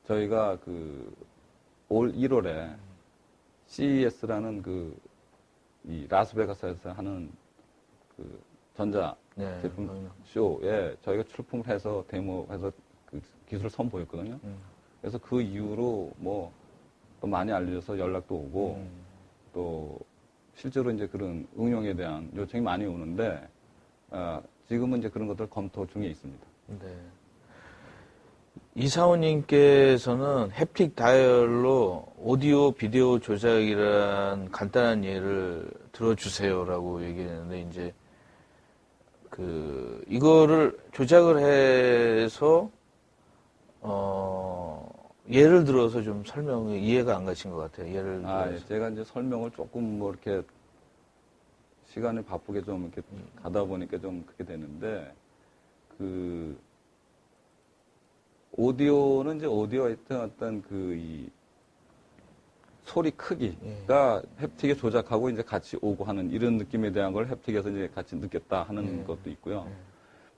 저희가 올 1월에 CES라는 이 라스베가스에서 하는 전자 제품 쇼에 저희가 출품을 해서 데모해서 기술을 선보였거든요. 그래서 그 이후로 또 많이 알려져서 연락도 오고 또 실제로 이제 그런 응용에 대한 요청이 많이 오는데 지금은 이제 그런 것들 검토 중에 있습니다. 네. 이사원님께서는 햅틱 다이얼로 오디오, 비디오 조작이란 간단한 예를 들어주세요라고 얘기했는데 이제 이거를 조작을 해서 예를 들어서 좀 이해가 안 가신 것 같아요. 예를 들어서. 예. 제가 이제 설명을 조금 이렇게 시간이 바쁘게 좀 이렇게 가다 보니까 좀 그렇게 되는데, 오디오는 이제 오디오에 어떤 이 소리 크기가 햅틱에 조작하고 이제 같이 오고 하는 이런 느낌에 대한 걸 햅틱에서 이제 같이 느꼈다 하는 것도 있고요.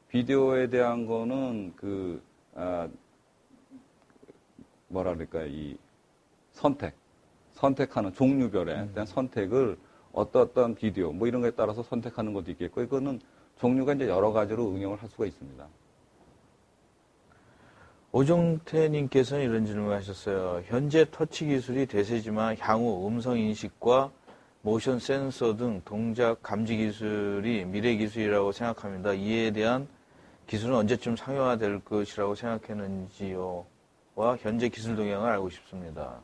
비디오에 대한 거는 뭐라 그럴까, 이 선택하는 종류별에 대한 선택을 어떤 비디오, 이런 거에 따라서 선택하는 것도 있겠고, 이거는 종류가 이제 여러 가지로 응용을 할 수가 있습니다. 오종태님께서는 이런 질문을 하셨어요. 현재 터치 기술이 대세지만 향후 음성 인식과 모션 센서 등 동작 감지 기술이 미래 기술이라고 생각합니다. 이에 대한 기술은 언제쯤 상용화될 것이라고 생각했는지요? 와 현재 기술 동향을 알고 싶습니다.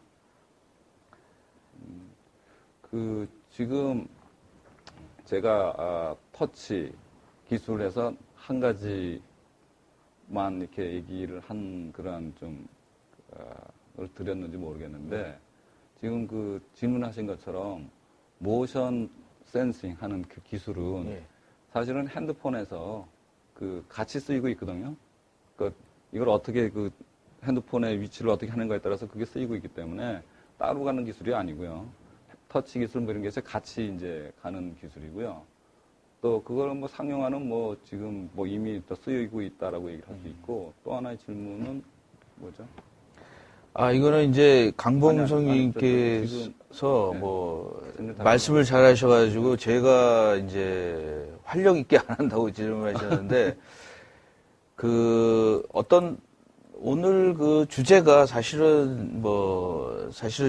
지금 제가 터치 기술에서 한 가지만 이렇게 얘기를 한 그런 걸 드렸는지 모르겠는데, 지금 질문하신 것처럼 모션 센싱 하는 그 기술은 사실은 핸드폰에서 그 같이 쓰이고 있거든요. 그 이걸 어떻게 그 핸드폰의 위치를 어떻게 하는가에 따라서 그게 쓰이고 있기 때문에 따로 가는 기술이 아니고요. 터치 기술 뭐 이런 게 같이 이제 가는 기술이고요. 또 그걸 뭐 상용화는 뭐 지금 뭐 이미 또 쓰이고 있다라고 얘기를 할 수 있고 또 하나의 질문은 뭐죠? 이거는 이제 지금, 강봉성님께서 네. 뭐 다 말씀을 잘 하셔가지고 제가 이제 활력 있게 안 한다고 질문하셨는데 그 어떤 오늘 그 주제가 사실은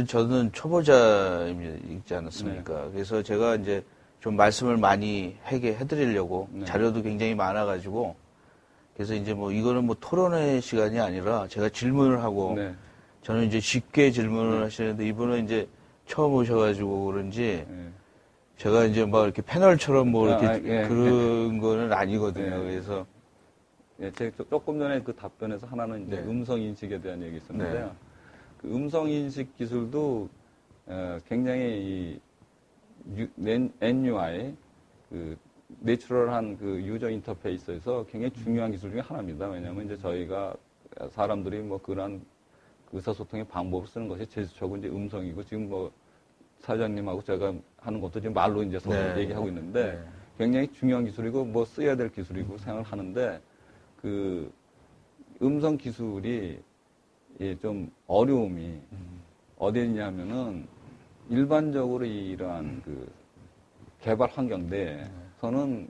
저는 초보자이지 않았습니까? 그래서 제가 이제 좀 말씀을 많이 해드리려고 네. 자료도 굉장히 많아가지고 그래서 이제 뭐 이거는 뭐 토론회 시간이 아니라 제가 질문을 하고 네. 저는 이제 쉽게 질문을 하시는데 이분은 이제 처음 오셔가지고 그런지 네. 제가 이제 막 이렇게 패널처럼 뭐 이렇게 예. 그런 거는 아니거든요. 네. 그래서 예, 제가 조금 전에 그 답변에서 하나는 이제 네. 음성 인식에 대한 얘기 있었는데요. 네. 그 음성 인식 기술도 굉장히 이 NUI 그 내추럴한 그 유저 인터페이스에서 굉장히 중요한 기술 중에 하나입니다. 왜냐하면 이제 저희가 사람들이 뭐 그런 의사소통의 방법을 쓰는 것이 제수적으로 이제 음성이고 지금 뭐 사장님하고 제가 하는 것도 지금 말로 이제 서로 네. 얘기하고 있는데 네. 굉장히 중요한 기술이고 뭐 써야 될 기술이고 생각을 하는데 그 음성 기술이 좀 어려움이 어디에 있냐면은 일반적으로 이러한 그 개발 환경 내에서는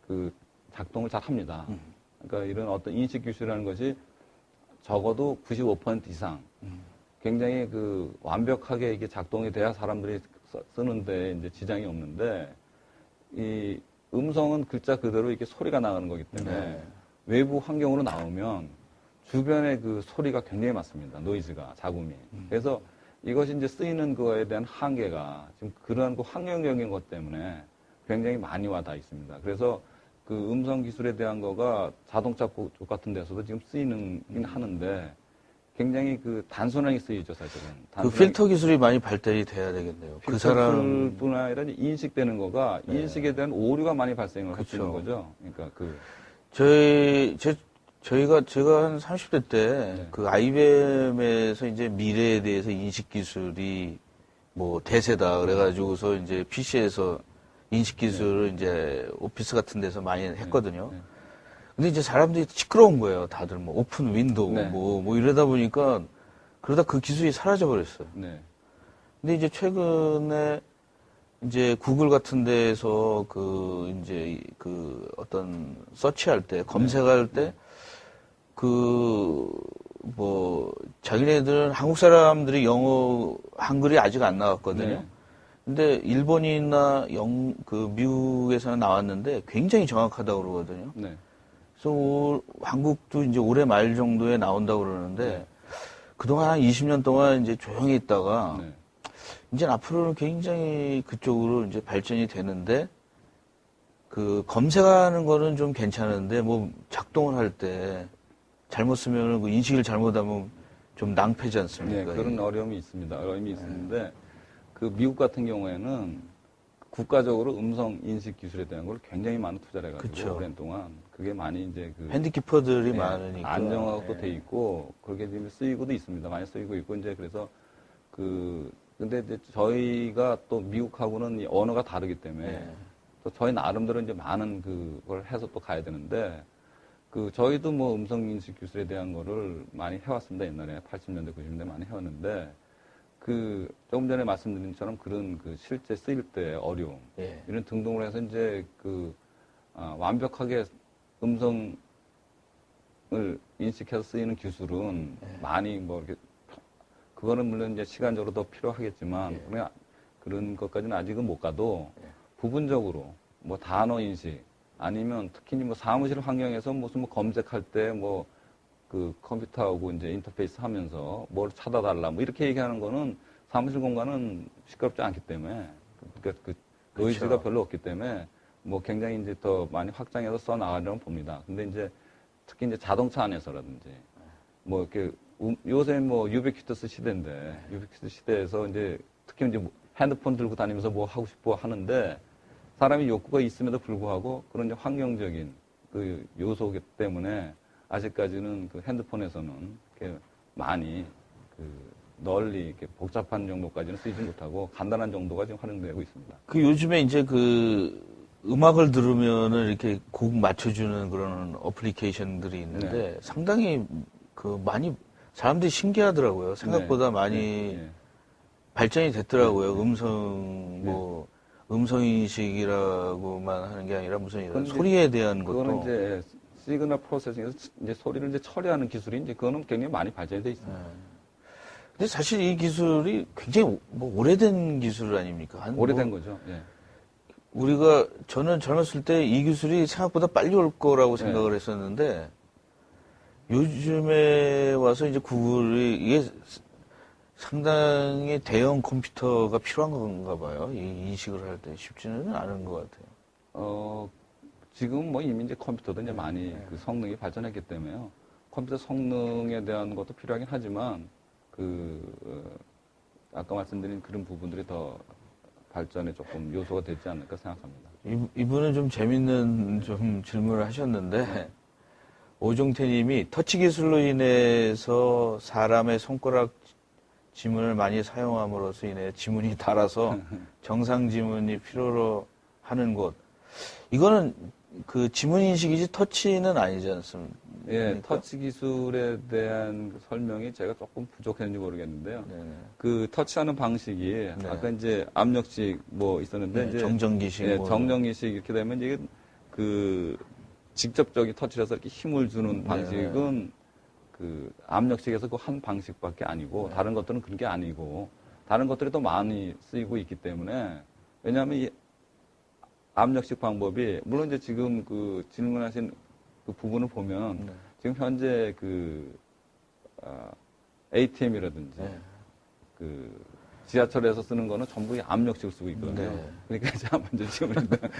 그 작동을 잘 합니다. 그러니까 이런 어떤 인식 기술이라는 것이 적어도 95% 이상 굉장히 그 완벽하게 이게 작동이 돼야 사람들이 쓰는데 이제 지장이 없는데 이 음성은 글자 그대로 이렇게 소리가 나가는 거기 때문에 네. 외부 환경으로 나오면 주변에 그 소리가 굉장히 많습니다. 노이즈가, 잡음이. 그래서 이것이 이제 쓰이는 거에 대한 한계가 지금 그러한 그 환경적인 것 때문에 굉장히 많이 와 닿아 있습니다. 그래서 그 음성 기술에 대한 거가 자동차 쪽 같은 데서도 지금 쓰이는 하는데 굉장히 그 단순하게 쓰이죠, 사실은. 그 필터 기술이 많이 발달이 돼야 되겠네요. 그 사람 뿐 아니라 인식되는 거가 네. 인식에 대한 오류가 많이 발생을 그쵸. 하는 거죠. 그러니까 그 제가 한 30대 때 네. 그 IBM에서 이제 미래에 대해서 인식 기술이 뭐 대세다 그래가지고서 이제 PC에서 인식 기술을 이제 오피스 같은 데서 많이 했거든요. 네. 근데 이제 사람들이 시끄러운 거예요. 다들 뭐 오픈 윈도우 네. 뭐 이러다 보니까 그러다 그 기술이 사라져 버렸어요. 네. 근데 이제 최근에 이제 구글 같은 데에서 이제 어떤 서치할 때, 검색할 때, 자기네들은 한국 사람들이 영어, 한글이 아직 안 나왔거든요. 네. 근데 일본이나 미국에서는 나왔는데 굉장히 정확하다고 그러거든요. 네. 그래서 한국도 이제 올해 말 정도에 나온다고 그러는데, 그동안 한 20년 동안 이제 조용히 있다가, 네. 이제 앞으로는 굉장히 그쪽으로 이제 발전이 되는데, 그 검색하는 거는 좀 괜찮은데, 뭐 작동을 할 때 잘못 쓰면 그 인식을 잘못하면 좀 낭패지 않습니까? 네, 그런 어려움이 있습니다. 어려움이 있는데, 그 미국 같은 경우에는 국가적으로 음성 인식 기술에 대한 걸 굉장히 많은 투자를 해가지고 그쵸. 오랜 동안 그게 많이 이제 그 핸디키퍼들이 네, 많으니까. 안정화도 돼 있고 그렇게 지금 쓰이고도 있습니다. 많이 쓰이고 있고 이제 그래서 근데 이제 저희가 또 미국하고는 이 언어가 다르기 때문에 네. 또 저희 나름대로 이제 많은 그걸 해서 또 가야 되는데 저희도 뭐 음성 인식 기술에 대한 거를 많이 해왔습니다. 옛날에 80년대 90년대 많이 해왔는데 조금 전에 말씀드린 것처럼 그런 실제 쓰일 때 어려움 예. 이런 등등으로 해서 이제 완벽하게 음성을 인식해서 쓰이는 기술은 많이 뭐 이렇게 그거는 물론 이제 시간적으로 더 필요하겠지만 그런 것까지는 아직은 못 가도 부분적으로 뭐 단어 인식 아니면 특히 뭐 사무실 환경에서 무슨 뭐 검색할 때 뭐 컴퓨터하고 이제 인터페이스 하면서 뭘 찾아달라 뭐 이렇게 얘기하는 거는 사무실 공간은 시끄럽지 않기 때문에 그러니까 노이즈가 그렇죠. 별로 없기 때문에 뭐 굉장히 이제 더 많이 확장해서 써 나가려면 봅니다. 근데 이제 특히 이제 자동차 안에서라든지 뭐 이렇게 요새 뭐 유비퀴터스 시대인데 유비퀴터스 시대에서 이제 특히 이제 핸드폰 들고 다니면서 뭐 하고 싶어 하는데 사람이 욕구가 있음에도 불구하고 그런 이제 환경적인 그 요소기 때문에 아직까지는 그 핸드폰에서는 이렇게 많이 그 널리 이렇게 복잡한 정도까지는 쓰지 못하고 간단한 정도가 지금 활용되고 있습니다. 그 요즘에 이제 그 음악을 들으면은 이렇게 곡 맞춰주는 그런 어플리케이션들이 있는데 네. 상당히 그 많이 사람들이 신기하더라고요. 생각보다 많이 발전이 됐더라고요. 음성인식이라고만 하는 게 아니라 무슨 이런 소리에 대한 것도. 그거는 이제 시그널 프로세싱에서 이제 소리를 이제 처리하는 기술이 이제 그거는 굉장히 많이 발전이 돼 있습니다. 근데 사실 이 기술이 굉장히 뭐 오래된 기술 아닙니까? 오래된 거죠. 예. 저는 젊었을 때 이 기술이 생각보다 빨리 올 거라고 생각을 했었는데 요즘에 와서 이제 구글이 이게 상당히 대형 컴퓨터가 필요한 건가 봐요. 이 인식을 할 때 쉽지는 않은 것 같아요. 지금 뭐 이미 이제 컴퓨터도 이제 많이 그 성능이 발전했기 때문에요. 컴퓨터 성능에 대한 것도 필요하긴 하지만 아까 말씀드린 그런 부분들이 더 발전에 조금 요소가 되지 않을까 생각합니다. 이분은 좀 재밌는 좀 질문을 하셨는데 오종태 님이 터치 기술로 인해서 사람의 손가락 지문을 많이 사용함으로써 인해 지문이 닳아서 정상 지문이 필요로 하는 곳. 이거는 그 지문 인식이지 터치는 아니지 않습니까? 예, 터치 기술에 대한 그 설명이 제가 조금 부족했는지 모르겠는데요. 네네. 그 터치하는 방식이 아까 이제 압력식 뭐 있었는데 이제 정전기식, 정전기식 이렇게 되면 이게 그 직접적인 터치라서 이렇게 힘을 주는 방식은 그 압력식에서 그 한 방식밖에 아니고 다른 것들은 그런 게 아니고 다른 것들이 더 많이 쓰이고 있기 때문에 왜냐하면 이 압력식 방법이 물론 이제 지금 그 질문하신 그 부분을 보면 지금 현재 ATM이라든지 그 지하철에서 쓰는 거는 전부 압력식을 쓰고 있거든요. 그러니까 이제 먼저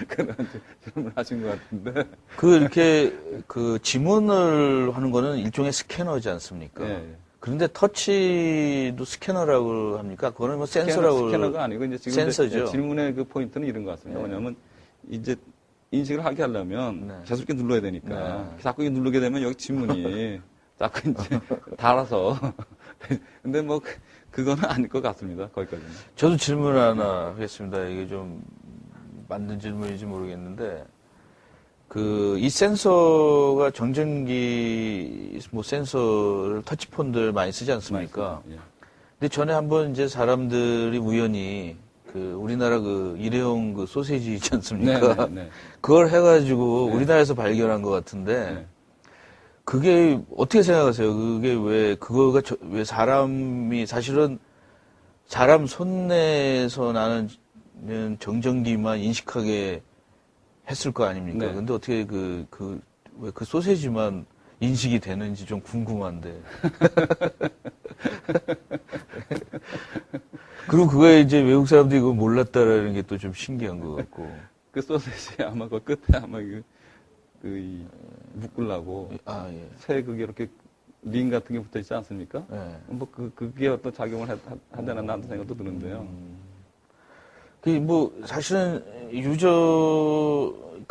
그런 질문을 하신 것 같은데. 이렇게 그 지문을 하는 거는 일종의 스캐너지 않습니까? 그런데 터치도 스캐너라고 합니까? 그거는 뭐 센서라고. 스캐너가 아니고 이제 지금 센서죠. 질문의 그 포인트는 이런 것 같습니다. 왜냐하면 이제 인식을 하게 하려면 계속 이렇게 눌러야 되니까 자꾸 이렇게 누르게 되면 여기 지문이 자꾸 이제 달아서 근데 뭐 그거는 아닐 것 같습니다. 거기까지는. 저도 질문 하나 하겠습니다. 이게 좀 맞는 질문인지 모르겠는데 이 센서가 정전기 뭐 센서를 터치폰들 많이 쓰지 않습니까? 근데 전에 한번 이제 사람들이 우연히 우리나라 일회용 소세지 있지 않습니까? 그걸 해가지고 우리나라에서 발견한 것 같은데 그게 어떻게 생각하세요? 그게 왜 사람이 사실은 사람 손에서 나는 정전기만 인식하게 했을 거 아닙니까? 근데 어떻게 왜 그 소세지만 인식이 되는지 좀 궁금한데. 그리고 그거에 이제 외국 사람들이 그거 몰랐다라는 게 또 좀 신기한 것 같고. 그 소세지 아마 그 끝에 아마 묶으려고. 새 그게 이렇게 링 같은 게 붙어 있지 않습니까? 뭐 그게 어떤 작용을 한다는 나도 생각도 드는데요. 사실은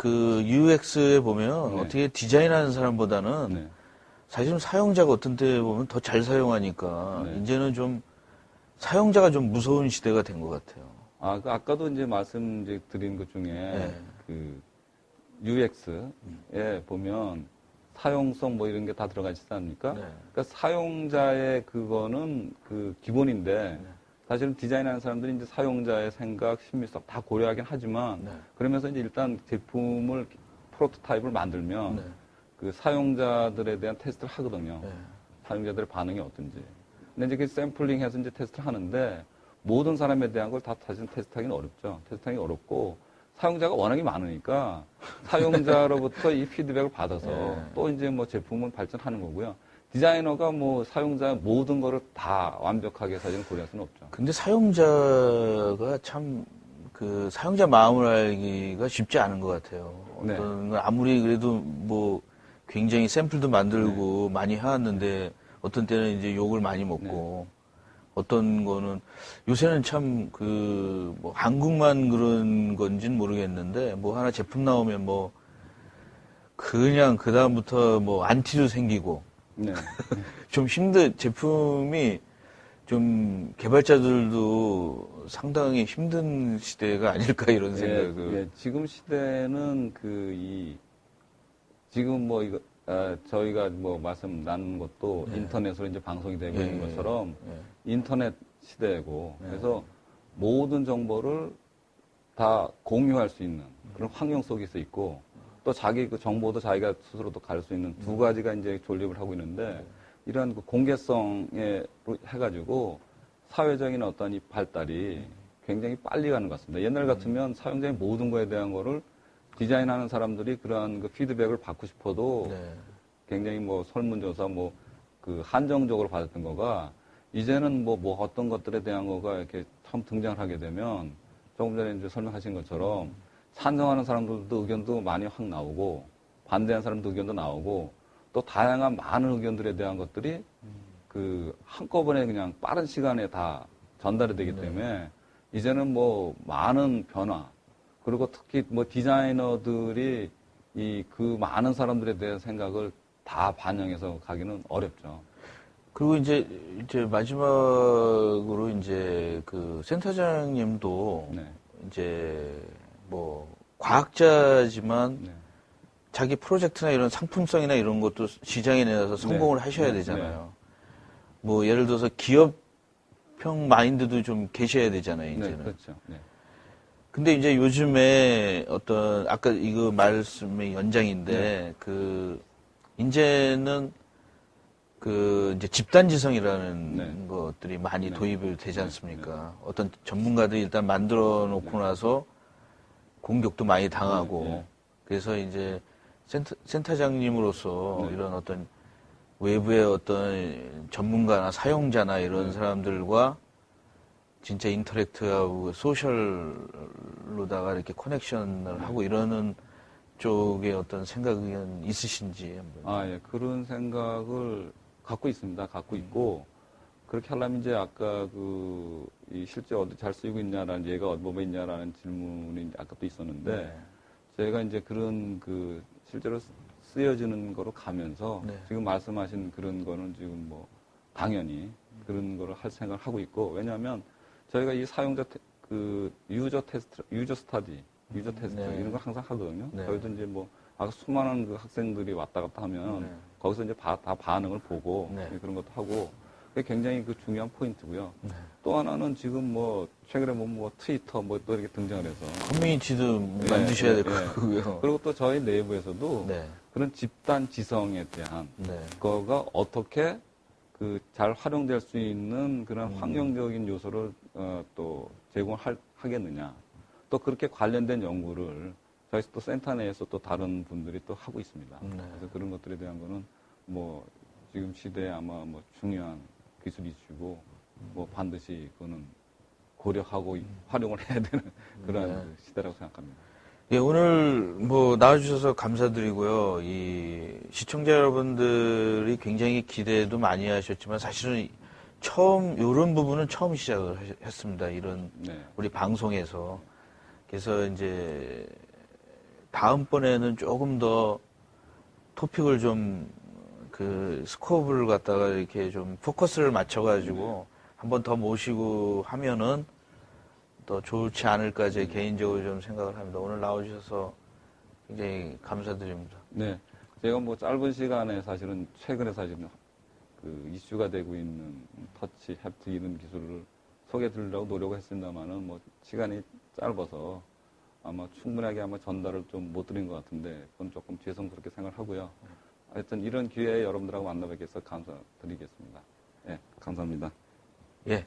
UX에 보면 어떻게 디자인하는 사람보다는 사실은 사용자가 어떤 때 보면 더 잘 사용하니까 이제는 좀 사용자가 좀 무서운 시대가 된 것 같아요. 아까도 이제 말씀드린 것 중에 그 UX에 보면 사용성 뭐 이런 게 다 들어가 있지 않습니까? 그러니까 사용자의 그거는 그 기본인데 사실은 디자인하는 사람들이 이제 사용자의 생각, 심리성 다 고려하긴 하지만 그러면서 이제 일단 제품을 프로토타입을 만들면 그 사용자들에 대한 테스트를 하거든요. 사용자들의 반응이 어떤지. 근데 이제 그 샘플링해서 이제 테스트를 하는데 모든 사람에 대한 걸 다 사실은 테스트하기는 어렵죠. 테스트하기 어렵고 사용자가 워낙에 많으니까 사용자로부터 이 피드백을 받아서 또 이제 뭐 제품은 발전하는 거고요. 디자이너가 뭐 사용자 모든 거를 다 완벽하게 사실은 고려할 수는 없죠. 근데 사용자가 참 사용자 마음을 알기가 쉽지 않은 것 같아요. 어떤 건 아무리 그래도 뭐 굉장히 샘플도 만들고 많이 해왔는데 어떤 때는 이제 욕을 많이 먹고 어떤 거는 요새는 참 뭐 한국만 그런 건지는 모르겠는데 뭐 하나 제품 나오면 뭐 그냥 그다음부터 뭐 안티도 생기고 네. 좀 제품이 좀 개발자들도 상당히 힘든 시대가 아닐까 이런 생각을. 예, 지금 시대는 지금 뭐 이거, 저희가 뭐 말씀 나눈 것도 네. 인터넷으로 이제 방송이 되고 예, 있는 예, 것처럼 예. 인터넷 시대고 네. 그래서 모든 정보를 다 공유할 수 있는 그런 환경 속에서 있고 또 자기 그 정보도 자기가 스스로도 갈 수 있는 두 가지가 이제 존립을 하고 있는데 이러한 그 공개성에 해가지고 사회적인 어떤 이 발달이 굉장히 빨리 가는 것 같습니다. 옛날 같으면 사용자의 모든 거에 대한 거를 디자인하는 사람들이 그러한 그 피드백을 받고 싶어도 네. 굉장히 뭐 설문조사 뭐 그 한정적으로 받았던 거가 이제는 뭐 어떤 것들에 대한 거가 이렇게 처음 등장을 하게 되면 조금 전에 이제 설명하신 것처럼 찬성하는 사람들도 의견도 많이 확 나오고 반대하는 사람도 의견도 나오고 또 다양한 많은 의견들에 대한 것들이 그 한꺼번에 그냥 빠른 시간에 다 전달이 되기 때문에 이제는 뭐 많은 변화 그리고 특히 뭐 디자이너들이 그 많은 사람들에 대한 생각을 다 반영해서 가기는 어렵죠. 그리고 이제 마지막으로 이제 그 센터장님도 네. 이제 뭐 과학자지만 네. 자기 프로젝트나 이런 상품성이나 이런 것도 시장에 내서 성공을 하셔야 되잖아요. 뭐 예를 들어서 기업형 마인드도 좀 계셔야 되잖아요, 이제는. 네, 그렇죠. 네. 근데 이제 요즘에 어떤 아까 이거 말씀의 연장인데 이제는 이제 집단지성이라는 것들이 많이 도입이 되지 않습니까? 어떤 전문가들이 일단 만들어 놓고 나서 공격도 많이 당하고 그래서 이제 센터장님으로서 이런 어떤 외부의 어떤 전문가나 사용자나 이런 사람들과 진짜 인터랙트하고 소셜로다가 이렇게 커넥션을 하고 이러는 쪽에 어떤 생각은 있으신지 한번. 예, 그런 생각을 갖고 있습니다. 갖고 있고, 그렇게 하려면 이제 아까 실제 어디 잘 쓰이고 있냐라는, 얘가 뭐뭐 있냐라는 질문이 아까 또 있었는데, 제가 이제 그런 실제로 쓰여지는 거로 가면서, 지금 말씀하신 그런 거는 지금 뭐, 당연히 그런 거를 할 생각을 하고 있고, 왜냐하면 저희가 이 사용자, 유저 스터디, 유저 테스트, 이런 걸 항상 하거든요. 저희도 이제 뭐, 수많은 그 학생들이 왔다 갔다 하면, 거기서 이제 다 반응을 보고, 그런 것도 하고, 그게 굉장히 중요한 포인트고요. 또 하나는 지금 뭐, 최근에 뭐 트위터 뭐 또 이렇게 등장을 해서. 커뮤니티도 만드셔야 될 것 같고요. 그리고 또 저희 내부에서도 그런 집단 지성에 대한 거가 어떻게 잘 활용될 수 있는 그런 환경적인 요소를 또 제공하겠느냐. 또 그렇게 관련된 연구를 저희 또 센터 내에서 또 다른 분들이 또 하고 있습니다. 그래서 그런 것들에 대한 거는 뭐 지금 시대에 아마 뭐 중요한 기술 이슈고 뭐 반드시 그거는 고려하고 활용을 해야 되는 그런 시대라고 생각합니다. 예, 오늘 뭐 나와주셔서 감사드리고요. 이 시청자 여러분들이 굉장히 기대도 많이 하셨지만 사실은 이런 부분은 처음 시작을 했습니다. 이런 우리 방송에서. 그래서 이제 다음번에는 조금 더 토픽을 좀 스코프를 갖다가 이렇게 좀 포커스를 맞춰가지고 한 번 더 모시고 하면은 더 좋지 않을까 제 개인적으로 좀 생각을 합니다. 오늘 나와주셔서 굉장히 감사드립니다. 네. 제가 뭐 짧은 시간에 사실은 최근에 사실은 이슈가 되고 있는 터치, 햅틱 이런 기술을 소개해 드리려고 노력을 했습니다만은 뭐 시간이 짧아서 아마 충분하게 전달을 좀 못 드린 것 같은데 그건 조금 죄송스럽게 생각을 하고요. 하여튼 이런 기회에 여러분들하고 만나 뵙게 해서 감사드리겠습니다. 예, 감사합니다. 예.